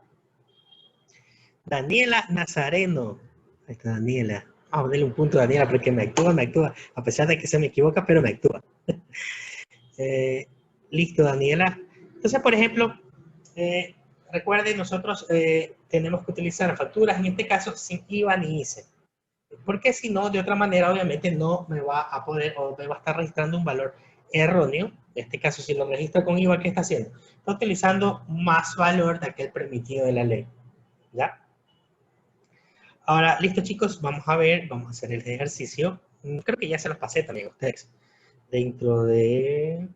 Speaker 1: Daniela Nazareno. Ahí está Daniela. Vamos a darle un punto a Daniela porque me actúa. A pesar de que se me equivoca, pero me actúa. Listo, Daniela. Entonces, por ejemplo, recuerden, nosotros tenemos que utilizar facturas, en este caso, sin IVA ni ICE. Porque si no, de otra manera, obviamente, no me va a poder, o me va a estar registrando un valor erróneo. En este caso, si lo registra con IVA, ¿qué está haciendo? Está utilizando más valor de aquel permitido de la ley. ¿Ya? Ahora, listo, chicos, vamos a hacer el ejercicio. Creo que ya se los pasé también a ustedes. Dentro de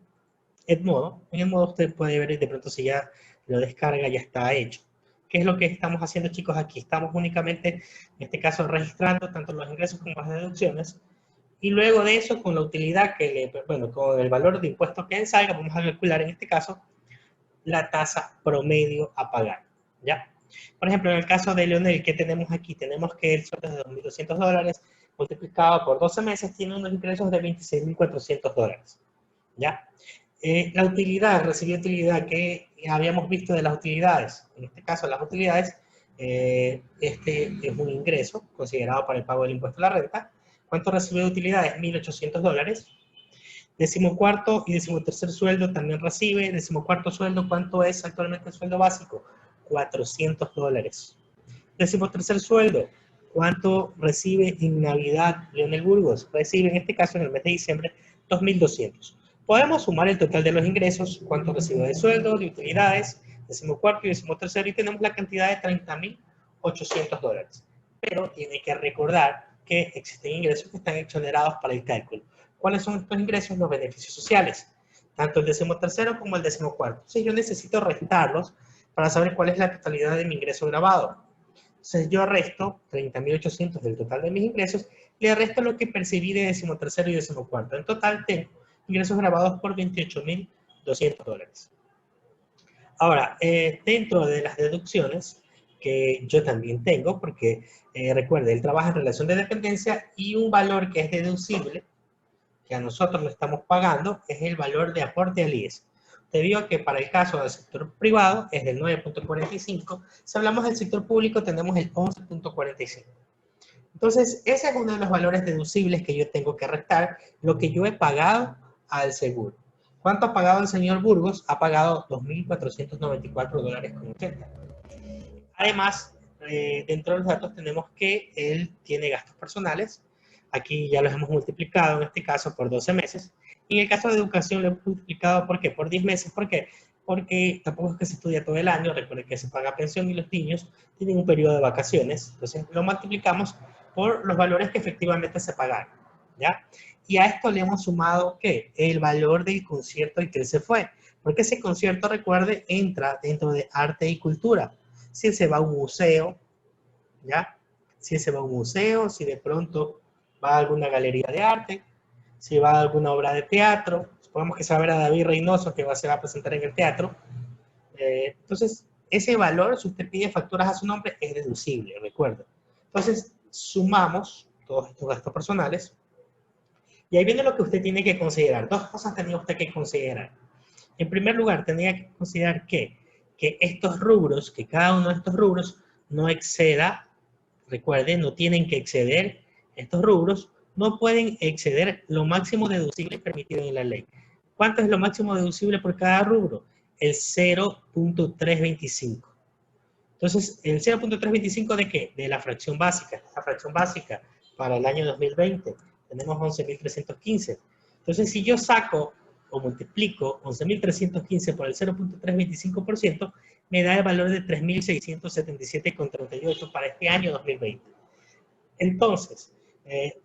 Speaker 1: Edmodo. En Edmodo usted puede ver de pronto si ya lo descarga, ya está hecho. ¿Qué es lo que estamos haciendo, chicos? Aquí estamos únicamente, en este caso, registrando tanto los ingresos como las deducciones. Y luego de eso, con la utilidad con el valor de impuestos que salga, vamos a calcular en este caso la tasa promedio a pagar. ¿Ya? Por ejemplo, en el caso de Leonel, ¿qué tenemos aquí? Tenemos que el sueldo es de $2.200 multiplicado por 12 meses tiene unos ingresos de $26.400. ¿Ya? La utilidad, recibida utilidad que habíamos visto de las utilidades, en este caso las utilidades, este es un ingreso considerado para el pago del impuesto a la renta. ¿Cuánto recibió de utilidades? $1.800. 14º y 13º sueldo también recibe. 14º sueldo, ¿cuánto es actualmente el sueldo básico? $400. 13º sueldo, ¿cuánto recibe en Navidad Leonel Burgos? Recibe en este caso en el mes de diciembre $2.200. Podemos sumar el total de los ingresos, cuánto recibe de sueldo, de utilidades, 14º y 13º, y tenemos la cantidad de $30.800. Pero tiene que recordar que existen ingresos que están exonerados para el cálculo. ¿Cuáles son estos ingresos? Los beneficios sociales, tanto el 13º como el 14º. Entonces yo necesito restarlos para saber cuál es la totalidad de mi ingreso grabado. Entonces yo resto 30.800 del total de mis ingresos, le resto lo que percibí de 13º y 14º. En total tengo ingresos grabados por $28.200. Ahora, dentro de las deducciones, que yo también tengo, porque recuerde, él trabaja en relación de dependencia y un valor que es deducible, que a nosotros lo estamos pagando, es el valor de aporte al IES. Debido a que para el caso del sector privado es del 9.45, si hablamos del sector público tenemos el 11.45. Entonces, ese es uno de los valores deducibles que yo tengo que restar, lo que yo he pagado al seguro. ¿Cuánto ha pagado el señor Burgos? Ha pagado $2.494.80. Además, dentro de los datos tenemos que él tiene gastos personales. Aquí ya los hemos multiplicado, en este caso, por 12 meses. Y en el caso de educación lo hemos multiplicado, ¿por qué? Por 10 meses. ¿Por qué? Porque tampoco es que se estudia todo el año. Recuerden que se paga pensión y los niños tienen un periodo de vacaciones. Entonces, lo multiplicamos por los valores que efectivamente se pagaron. ¿Ya? Y a esto le hemos sumado, ¿qué? El valor del concierto al que él se fue. Porque ese concierto, recuerde, entra dentro de arte y cultura. Si él se va a un museo, ¿ya? Si él se va a un museo, si de pronto va a alguna galería de arte, si va a alguna obra de teatro, supongamos que se va a ver a David Reynoso que se va a presentar en el teatro. Entonces, ese valor, si usted pide facturas a su nombre, es deducible, recuerda. Entonces, sumamos todos estos gastos personales. Y ahí viene lo que usted tiene que considerar. Dos cosas tenía usted que considerar. En primer lugar, tenía que considerar que estos rubros, que cada uno de estos rubros no exceda, recuerden, no tienen que exceder, estos rubros no pueden exceder lo máximo deducible permitido en la ley. ¿Cuánto es lo máximo deducible por cada rubro? El 0.325. Entonces, ¿el 0.325 de qué? De la fracción básica. La fracción básica para el año 2020 tenemos 11.315. Entonces, si yo saco o multiplico 11.315 por el 0.325%, me da el valor de 3.677,38 para este año 2020. Entonces,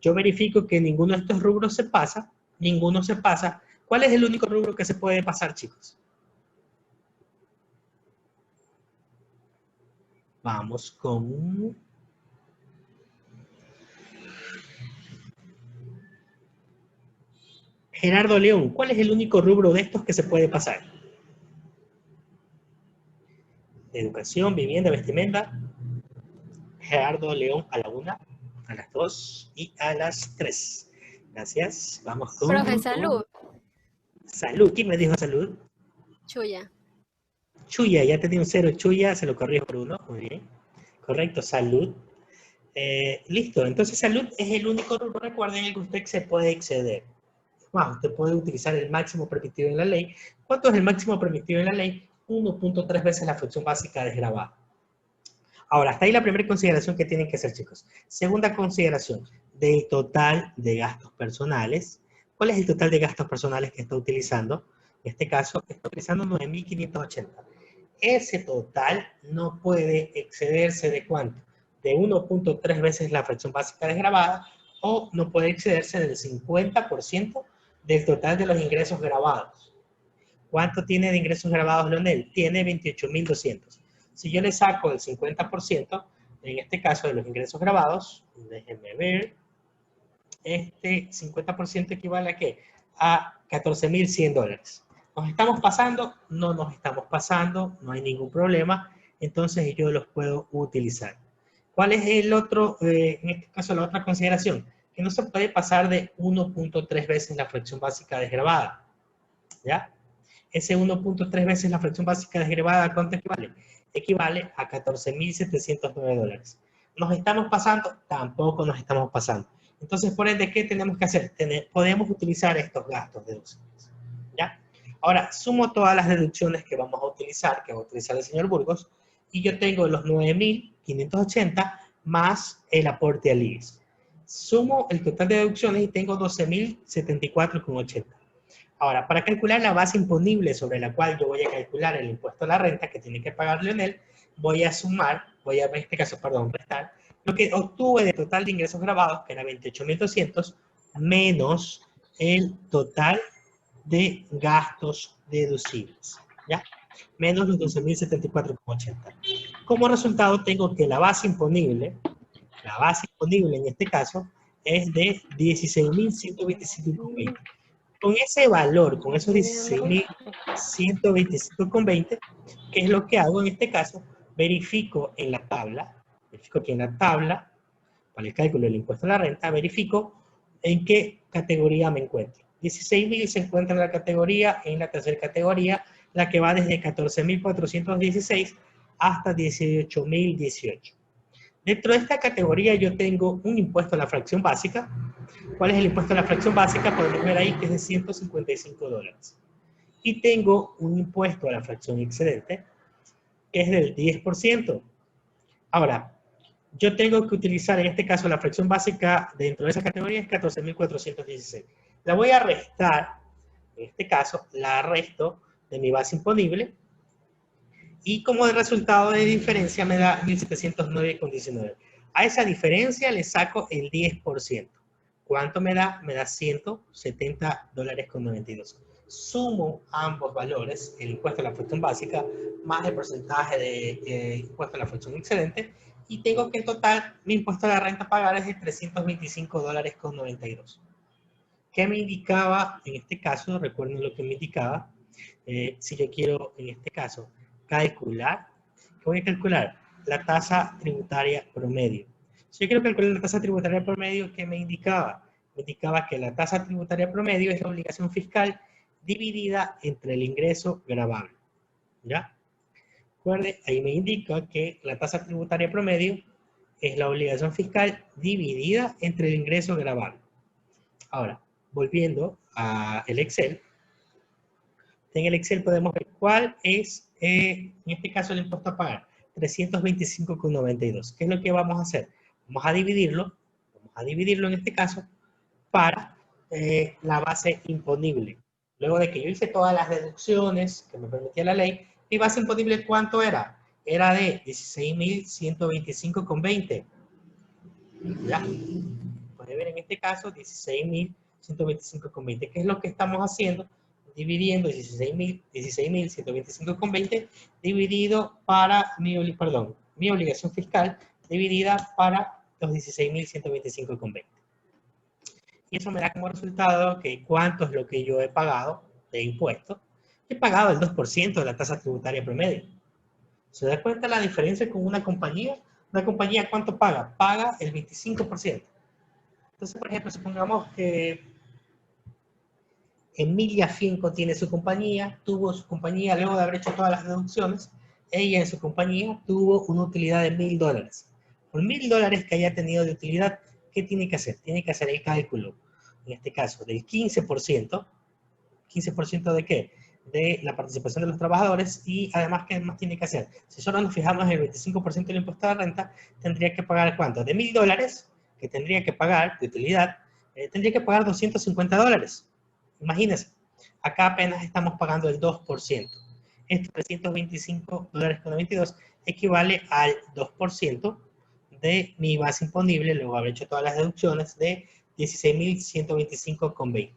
Speaker 1: yo verifico que ninguno de estos rubros se pasa, ninguno se pasa. ¿Cuál es el único rubro que se puede pasar, chicos? Vamos con... Gerardo León, ¿cuál es el único rubro de estos que se puede pasar? Educación, vivienda, vestimenta. Gerardo León a la 1, a las 2 y a las 3. Gracias. Vamos con...
Speaker 9: Profe, salud.
Speaker 1: Salud. ¿Quién me dijo salud?
Speaker 9: Chuya.
Speaker 1: Chuya, ya tenía un 0. Chuya, se lo corrijo por 1. Muy bien. Correcto, salud. Listo, entonces salud es el único rubro, recuerden, en el que usted se puede exceder. Wow, usted puede utilizar el máximo permitido en la ley. ¿Cuánto es el máximo permitido en la ley? 1.3 veces la fracción básica desgravada. Ahora, hasta ahí la primera consideración que tienen que hacer, chicos. Segunda consideración, del total de gastos personales. ¿Cuál es el total de gastos personales que está utilizando? En este caso, está utilizando 9.580. Ese total no puede excederse de ¿cuánto? De 1.3 veces la fracción básica desgravada, o no puede excederse del 50% del total de los ingresos grabados. ¿Cuánto tiene de ingresos grabados, Leonel? Tiene 28.200. Si yo le saco el 50%, en este caso de los ingresos grabados, déjenme ver, este 50% equivale a ¿qué? A $14.100. ¿Nos estamos pasando? No nos estamos pasando, no hay ningún problema, entonces yo los puedo utilizar. ¿Cuál es el otro, en este caso la otra consideración? Que no se puede pasar de 1.3 veces la fracción básica desgravada. ¿Ya? Ese 1.3 veces la fracción básica desgravada, ¿a cuánto equivale? Equivale a $14.709. ¿Nos estamos pasando? Tampoco nos estamos pasando. Entonces, por ende, ¿qué tenemos que hacer? Podemos utilizar estos gastos deducibles. ¿Ya? Ahora, sumo todas las deducciones que vamos a utilizar, que va a utilizar el señor Burgos, y yo tengo los 9.580 más el aporte al IES. Sumo el total de deducciones y tengo 12.074,80. Ahora, para calcular la base imponible sobre la cual yo voy a calcular el impuesto a la renta que tiene que pagar Leonel, voy a sumar, en este caso, restar, lo que obtuve de total de ingresos grabados, que era 28.200, menos el total de gastos deducibles, ¿ya? Menos los 12.074,80. Como resultado, tengo que la base imponible en este caso, es de 16.125,20. Con ese valor, con esos 16.125,20, ¿qué es lo que hago en este caso? Verifico que en la tabla, para el cálculo del impuesto a la renta, verifico en qué categoría me encuentro. 16.000 se encuentra en la tercera categoría, la que va desde 14.416 hasta 18.018. Dentro de esta categoría yo tengo un impuesto a la fracción básica. ¿Cuál es el impuesto a la fracción básica? Podemos ver ahí que es de $155. Y tengo un impuesto a la fracción excedente, que es del 10%. Ahora, yo tengo que utilizar en este caso la fracción básica dentro de esa categoría es 14.416. La voy a restar, en este caso, la resto de mi base imponible, y como resultado de diferencia me da 1.709,19. A esa diferencia le saco el 10%. ¿Cuánto me da? Me da $170,92. Sumo ambos valores, el impuesto a la fracción básica, más el porcentaje de impuesto a la fracción excedente, y tengo que en total mi impuesto a la renta a pagar es de $325,92. ¿Qué me indicaba en este caso? Recuerden lo que me indicaba. Si yo quiero, en este caso, calcular, ¿qué voy a calcular? La tasa tributaria promedio. Si yo quiero calcular la tasa tributaria promedio, ¿qué me indicaba? Me indicaba que la tasa tributaria promedio es la obligación fiscal dividida entre el ingreso gravable. ¿Ya? Recuerde, ahí me indica que la tasa tributaria promedio es la obligación fiscal dividida entre el ingreso gravable. Ahora, volviendo al Excel, en el Excel podemos ver cuál es, en este caso, el impuesto a pagar. 325,92. ¿Qué es lo que vamos a hacer? Vamos a dividirlo en este caso, para la base imponible. Luego de que yo hice todas las deducciones que me permitía la ley, mi base imponible, ¿cuánto era? Era de 16.125,20. ¿Ya? Puede ver en este caso 16.125,20. ¿Qué es lo que estamos haciendo? Dividiendo 16.125,20 dividido para mi obligación fiscal, dividida para los 16.125,20. Y eso me da como resultado que cuánto es lo que yo he pagado de impuestos. He pagado el 2% de la tasa tributaria promedio. ¿Se da cuenta la diferencia con una compañía? Una compañía, ¿cuánto paga? Paga el 25%. Entonces, por ejemplo, supongamos que Emilia Finco tiene su compañía, tuvo su compañía, luego de haber hecho todas las deducciones, ella en su compañía tuvo una utilidad de $1000. Por $1000 que haya tenido de utilidad, ¿qué tiene que hacer? Tiene que hacer el cálculo, en este caso, del 15%. ¿15% de qué? De la participación de los trabajadores, y además, ¿qué más tiene que hacer? Si solo nos fijamos en el 25% del impuesto a la renta, tendría que pagar ¿cuánto? De $1000 que tendría que pagar de utilidad, tendría que pagar $250. Imagínense, acá apenas estamos pagando el 2%. Estos $325,22 equivale al 2% de mi base imponible, luego haber hecho todas las deducciones, de 16.125,20.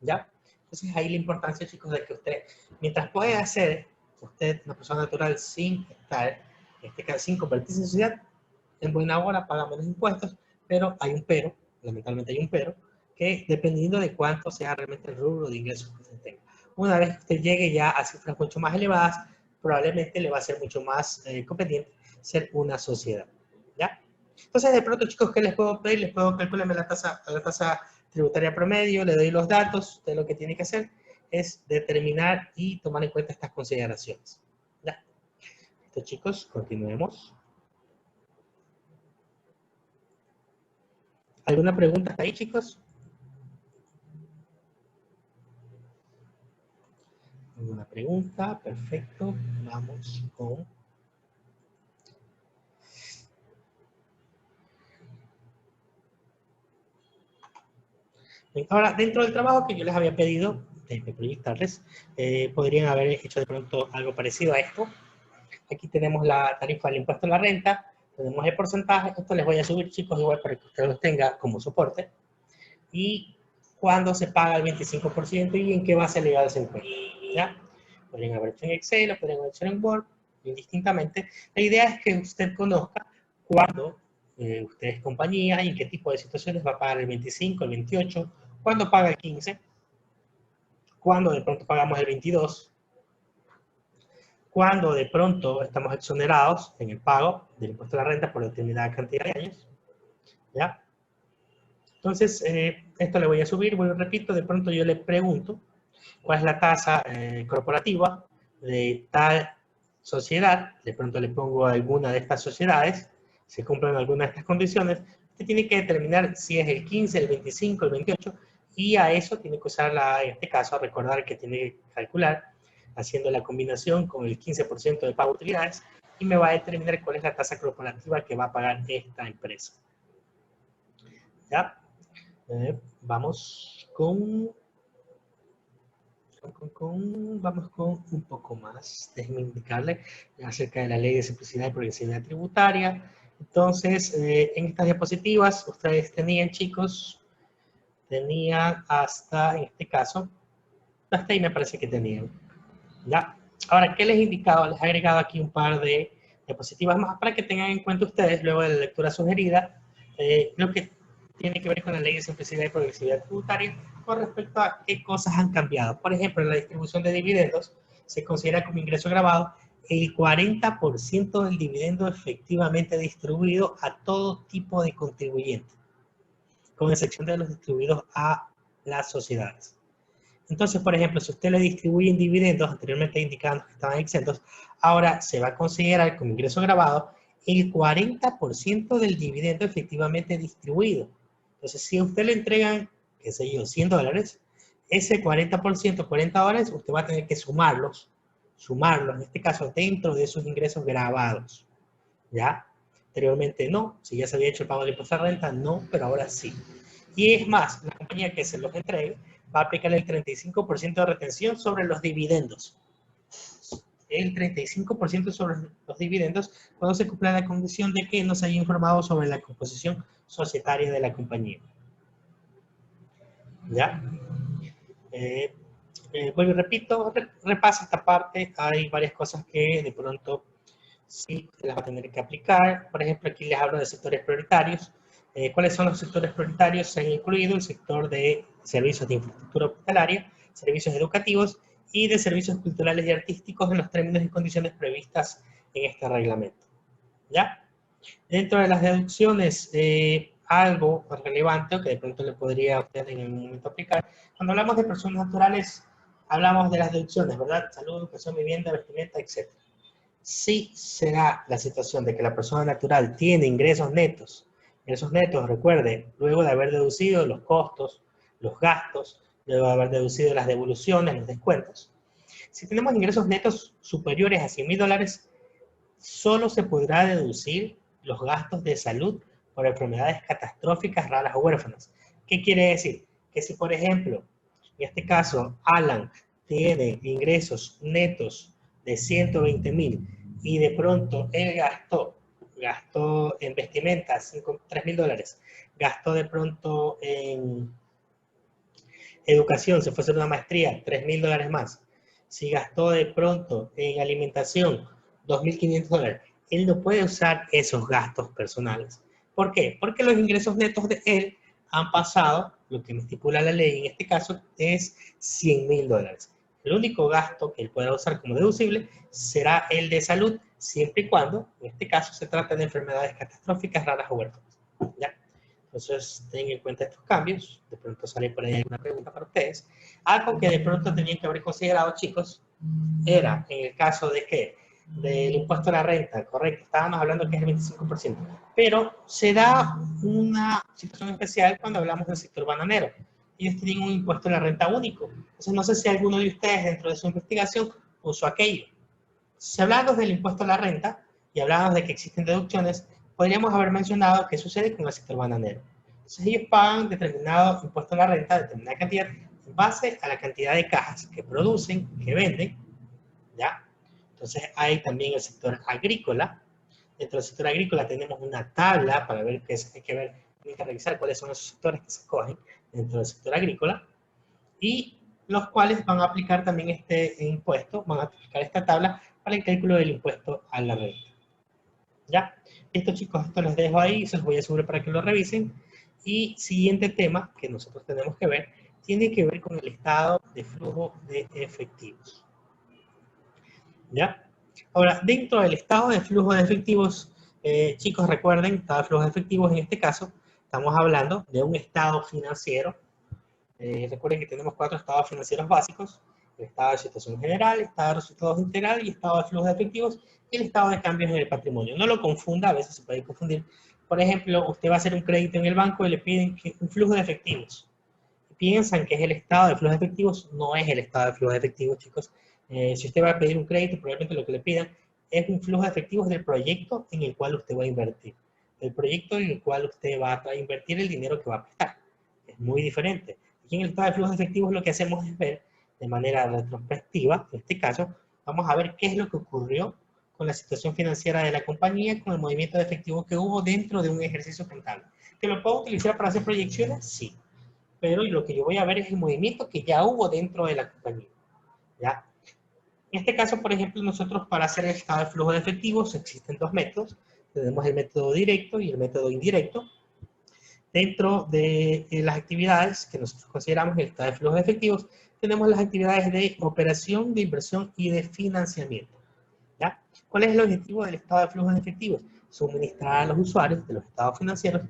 Speaker 1: ¿Ya? Entonces ahí la importancia, chicos, de que usted, mientras pueda ser usted una persona natural sin estar, en este caso, sin convertirse en sociedad, en buena hora paga menos impuestos, pero hay un pero, lamentablemente hay un pero, que dependiendo de cuánto sea realmente el rubro de ingresos que usted tenga. Una vez que usted llegue ya a cifras mucho más elevadas, probablemente le va a ser mucho más conveniente ser una sociedad. ¿Ya? Entonces, de pronto, chicos, ¿qué les puedo pedir? Les puedo calcularme la tasa tributaria promedio, le doy los datos. Usted lo que tiene que hacer es determinar y tomar en cuenta estas consideraciones. ¿Ya? Entonces, chicos, continuemos. ¿Alguna pregunta hasta ahí, chicos? ¿Alguna pregunta? Perfecto. Vamos con... Ahora, dentro del trabajo que yo les había pedido de proyectarles, podrían haber hecho de pronto algo parecido a esto. Aquí tenemos la tarifa del impuesto a la renta, tenemos el porcentaje. Esto les voy a subir, chicos, igual para que ustedes los tengan como soporte. Y cuándo se paga el 25% y en qué base legal se encuentra. ¿Ya? Podrían haber hecho en Excel, o podrían haber hecho en Word, indistintamente. La idea es que usted conozca cuándo usted es compañía y en qué tipo de situaciones va a pagar el 25, el 28, cuándo paga el 15, cuándo de pronto pagamos el 22, cuando de pronto estamos exonerados en el pago del impuesto a la renta por determinada cantidad de años. ¿Ya? Entonces, esto le voy a subir, vuelvo y repito, de pronto yo le pregunto cuál es la tasa corporativa de tal sociedad, de pronto le pongo alguna de estas sociedades, se cumplen algunas de estas condiciones, usted tiene que determinar si es el 15, el 25, el 28, y a eso tiene que usar, en este caso, recordar que tiene que calcular, haciendo la combinación con el 15% de pago de utilidades, y me va a determinar cuál es la tasa corporativa que va a pagar esta empresa. ¿Ya? Vamos con un poco más. Déjenme indicarle acerca de la ley de simplicidad y progresividad tributaria. Entonces, en estas diapositivas, ustedes tenían, chicos, tenían hasta, en este caso, hasta ahí me parece que tenían. ¿Ya? Ahora, ¿qué les he indicado? Les he agregado aquí un par de diapositivas más para que tengan en cuenta ustedes, luego de la lectura sugerida, lo que tiene que ver con la ley de simplicidad y progresividad tributaria con respecto a qué cosas han cambiado. Por ejemplo, en la distribución de dividendos se considera como ingreso grabado el 40% del dividendo efectivamente distribuido a todo tipo de contribuyentes, con excepción de los distribuidos a las sociedades. Entonces, por ejemplo, si usted le distribuye dividendos, anteriormente indicaban que estaban exentos, ahora se va a considerar como ingreso grabado el 40% del dividendo efectivamente distribuido. Entonces, si a usted le entregan, qué sé yo, $100, ese 40%, $40, usted va a tener que sumarlos, en este caso, dentro de sus ingresos grabados. ¿Ya? Anteriormente no, si ya se había hecho el pago del impuesto a la renta, no, pero ahora sí. Y es más, la compañía que se los entregue va a aplicar el 35% de retención sobre los dividendos. El 35% sobre los dividendos cuando se cumpla la condición de que no se haya informado sobre la composición societaria de la compañía. ¿Ya? Vuelvo y repito, repasa esta parte. Hay varias cosas que de pronto sí se las va a tener que aplicar. Por ejemplo, aquí les hablo de sectores prioritarios. ¿Cuáles son los sectores prioritarios? Se han incluido el sector de servicios de infraestructura hospitalaria, servicios educativos y de servicios culturales y artísticos en los términos y condiciones previstas en este reglamento. ¿Ya? Dentro de las deducciones, algo relevante o que de pronto le podría a usted en algún momento aplicar. Cuando hablamos de personas naturales, hablamos de las deducciones, ¿verdad? Salud, educación, vivienda, vestimenta, etc. Si será la situación de que la persona natural tiene ingresos netos, recuerde, luego de haber deducido los costos, los gastos, luego de haber deducido las devoluciones, los descuentos. Si tenemos ingresos netos superiores a $100,000, solo se podrá deducir los gastos de salud por enfermedades catastróficas, raras o huérfanas. ¿Qué quiere decir? Que si, por ejemplo, en este caso, Alan tiene ingresos netos de 120,000 y de pronto él gastó en vestimenta $3,000, gastó de pronto en educación, se fue a hacer una maestría, $3,000 más. Si gastó de pronto en alimentación, $2,500, él no puede usar esos gastos personales. ¿Por qué? Porque los ingresos netos de él han pasado, lo que me estipula la ley en este caso, es $100,000. El único gasto que él pueda usar como deducible será el de salud, siempre y cuando, en este caso, se trata de enfermedades catastróficas, raras o huérfanas. ¿Ya? Entonces, tengan en cuenta estos cambios. De pronto sale por ahí alguna pregunta para ustedes. Algo que de pronto tenían que haber considerado, chicos, era en el caso de que del impuesto a la renta, correcto, estábamos hablando que es el 25%, pero se da una situación especial cuando hablamos del sector bananero. Ellos tienen un impuesto a la renta único. Entonces, no sé si alguno de ustedes dentro de su investigación puso aquello. Si hablamos del impuesto a la renta y hablamos de que existen deducciones, podríamos haber mencionado qué sucede con el sector bananero. Entonces, ellos pagan determinado impuesto a la renta, determinada cantidad, en base a la cantidad de cajas que producen, que venden, ¿ya? Entonces, hay también el sector agrícola. Dentro del sector agrícola tenemos una tabla para ver qué hay que ver, hay que revisar cuáles son esos sectores que se escogen dentro del sector agrícola y los cuales van a aplicar también este impuesto, van a aplicar esta tabla para el cálculo del impuesto a la renta. ¿Ya? Esto, chicos, esto los dejo ahí, se los voy a subir para que lo revisen. Y siguiente tema que nosotros tenemos que ver, tiene que ver con el estado de flujo de efectivos. ¿Ya? Ahora, dentro del estado de flujo de efectivos, chicos, recuerden, estado de flujo de efectivos en este caso, estamos hablando de un estado financiero. Recuerden que tenemos 4 estados financieros básicos: el estado de situación general, estado de resultados integral y estado de flujo de efectivos, y el estado de cambios en el patrimonio. No lo confunda, a veces se puede confundir. Por ejemplo, usted va a hacer un crédito en el banco y le piden un flujo de efectivos. Piensan que es el estado de flujo de efectivos, no es el estado de flujo de efectivos, chicos. Si usted va a pedir un crédito, probablemente lo que le pidan es un flujo de efectivos del proyecto en el cual usted va a invertir. El proyecto en el cual usted va a invertir el dinero que va a prestar. Es muy diferente. Aquí en el estado de flujo de efectivos lo que hacemos es ver de manera retrospectiva, en este caso, vamos a ver qué es lo que ocurrió con la situación financiera de la compañía, con el movimiento de efectivo que hubo dentro de un ejercicio contable. ¿Que lo puedo utilizar para hacer proyecciones? Sí. Pero lo que yo voy a ver es el movimiento que ya hubo dentro de la compañía. ¿Ya? En este caso, por ejemplo, nosotros para hacer el estado de flujo de efectivos existen 2 métodos. Tenemos el método directo y el método indirecto. Dentro de las actividades que nosotros consideramos el estado de flujo de efectivos, tenemos las actividades de operación, de inversión y de financiamiento. ¿Ya? ¿Cuál es el objetivo del estado de flujo de efectivos? Suministrar a los usuarios de los estados financieros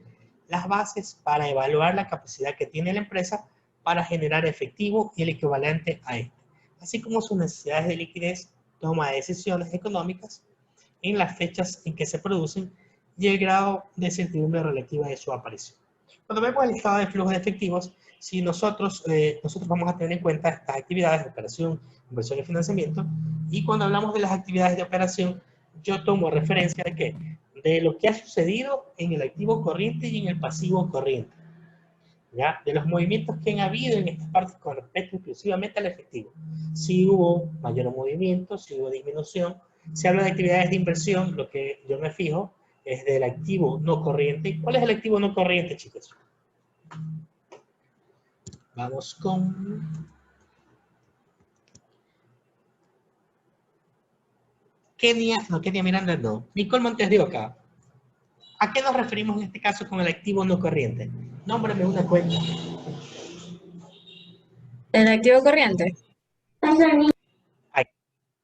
Speaker 1: las bases para evaluar la capacidad que tiene la empresa para generar efectivo y el equivalente a este, así como sus necesidades de liquidez, toma de decisiones económicas en las fechas en que se producen y el grado de certidumbre relativa de su aparición. Cuando vemos el estado de flujo de efectivos, si nosotros vamos a tener en cuenta estas actividades de operación, inversión y financiamiento, y cuando hablamos de las actividades de operación, yo tomo referencia de ¿qué? De lo que ha sucedido en el activo corriente y en el pasivo corriente. ¿Ya? De los movimientos que han habido en estas partes con respecto exclusivamente al efectivo. Si hubo mayor movimiento, si hubo disminución. Si habla de actividades de inversión, lo que yo me fijo es del activo no corriente. ¿Cuál es el activo no corriente, chicos? Vamos con Kenia Miranda, no. Nicole Montes de Oca. ¿A qué nos referimos en este caso con el activo no corriente? Nómbrame una cuenta.
Speaker 3: ¿El activo corriente?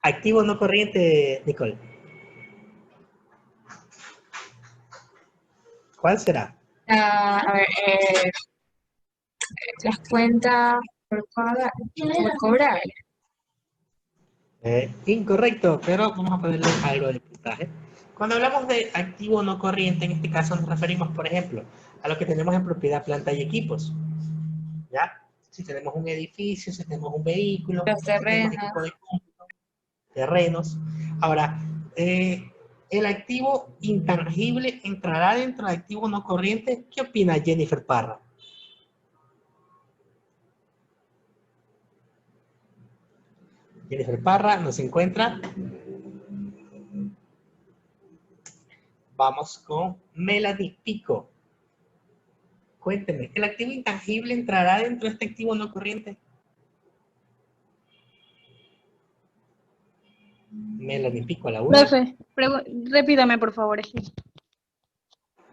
Speaker 1: Activo no corriente, Nicole. ¿Cuál será?
Speaker 3: A ver, las cuentas por pagar, por cobrar.
Speaker 1: Incorrecto, pero vamos a ponerle algo de puntaje. Cuando hablamos de activo no corriente, en este caso nos referimos, por ejemplo, a lo que tenemos en propiedad, planta y equipos. ¿Ya? Si tenemos un edificio, si tenemos un vehículo,
Speaker 3: Los
Speaker 1: si tenemos
Speaker 3: terrenos.
Speaker 1: equipo de cómputo, terrenos. Ahora, el activo intangible entrará dentro del activo no corriente. ¿Qué opina Jennifer Parra? Jennifer Parra nos encuentra. Vamos con Melanie Pico. Cuénteme, ¿el activo intangible entrará dentro de este activo no corriente? Melanie Pico a la una.
Speaker 8: Profe, repítame por favor.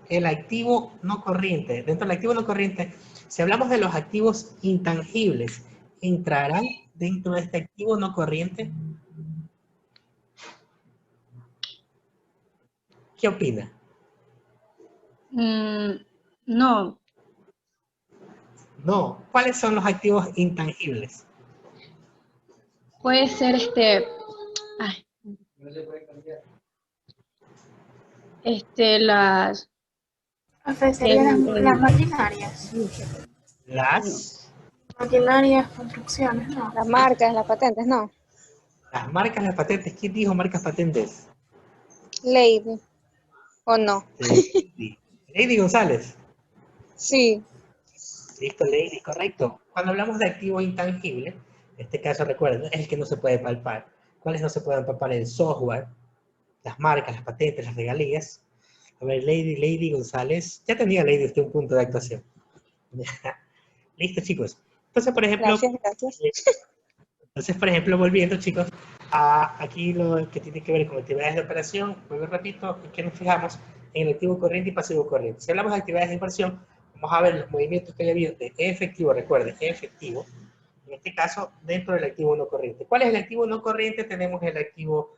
Speaker 1: El activo no corriente. Dentro del activo no corriente, si hablamos de los activos intangibles, ¿entrarán dentro de este activo no corriente? ¿Qué opina?
Speaker 8: No,
Speaker 1: No. ¿Cuáles son los activos intangibles?
Speaker 8: puede ser ay, las,
Speaker 7: Serían
Speaker 8: el-
Speaker 7: las maquinarias.
Speaker 1: Las
Speaker 7: Maquinarias, construcciones, no.
Speaker 6: Las marcas, las patentes, no.
Speaker 1: marcas, las patentes. ¿Quién dijo marcas patentes?
Speaker 6: Lady. ¿O no?
Speaker 1: Lady. Lady González.
Speaker 6: Sí.
Speaker 1: Listo, Lady, correcto. Cuando hablamos de activo intangible, en este caso recuerden, es el que no se puede palpar. ¿Cuáles no se pueden palpar? El software, las marcas, las patentes, las regalías. A ver, Lady González. Ya tenía Lady usted un punto de actuación. Listo, chicos. Entonces, por ejemplo, volviendo, chicos, a aquí lo que tiene que ver con actividades de operación, vuelvo y repito, que nos fijamos en el activo corriente y pasivo corriente. Si hablamos de actividades de inversión, vamos a ver los movimientos que haya habido de efectivo, recuerden, efectivo, en este caso, dentro del activo no corriente. ¿Cuál es el activo no corriente? Tenemos el activo,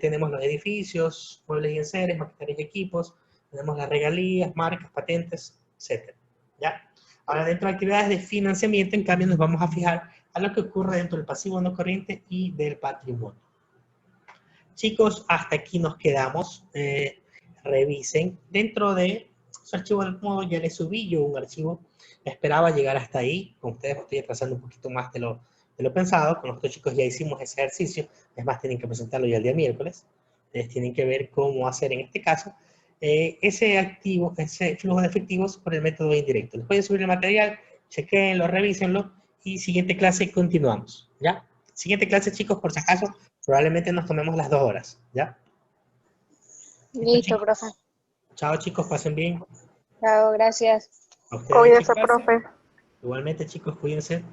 Speaker 1: tenemos los edificios, muebles y enseres, maquinarias y equipos, tenemos las regalías, marcas, patentes, etc. ¿Ya? Ahora, dentro de actividades de financiamiento, en cambio, nos vamos a fijar a lo que ocurre dentro del pasivo no corriente y del patrimonio. Chicos, hasta aquí nos quedamos. Revisen. Dentro de su archivo del modo ya les subí yo un archivo. Esperaba llegar hasta ahí. Con ustedes estoy atrasando un poquito más de lo pensado. Con los chicos ya hicimos ese ejercicio. Es más, tienen que presentarlo ya el día miércoles. Ustedes tienen que ver cómo hacer en este caso ese activo, ese flujo de efectivos por el método indirecto. Les pueden subir el material, chequenlo, revísenlo y siguiente clase continuamos, ¿ya? Siguiente clase, chicos, por si acaso, probablemente nos tomemos las 2 horas, ¿ya?
Speaker 6: Listo, profe.
Speaker 1: Chao, chicos, pasen bien.
Speaker 6: Chao, gracias.
Speaker 1: A ustedes,
Speaker 2: Cuídese,
Speaker 1: chicos.
Speaker 2: profe.
Speaker 1: Igualmente, chicos, cuídense.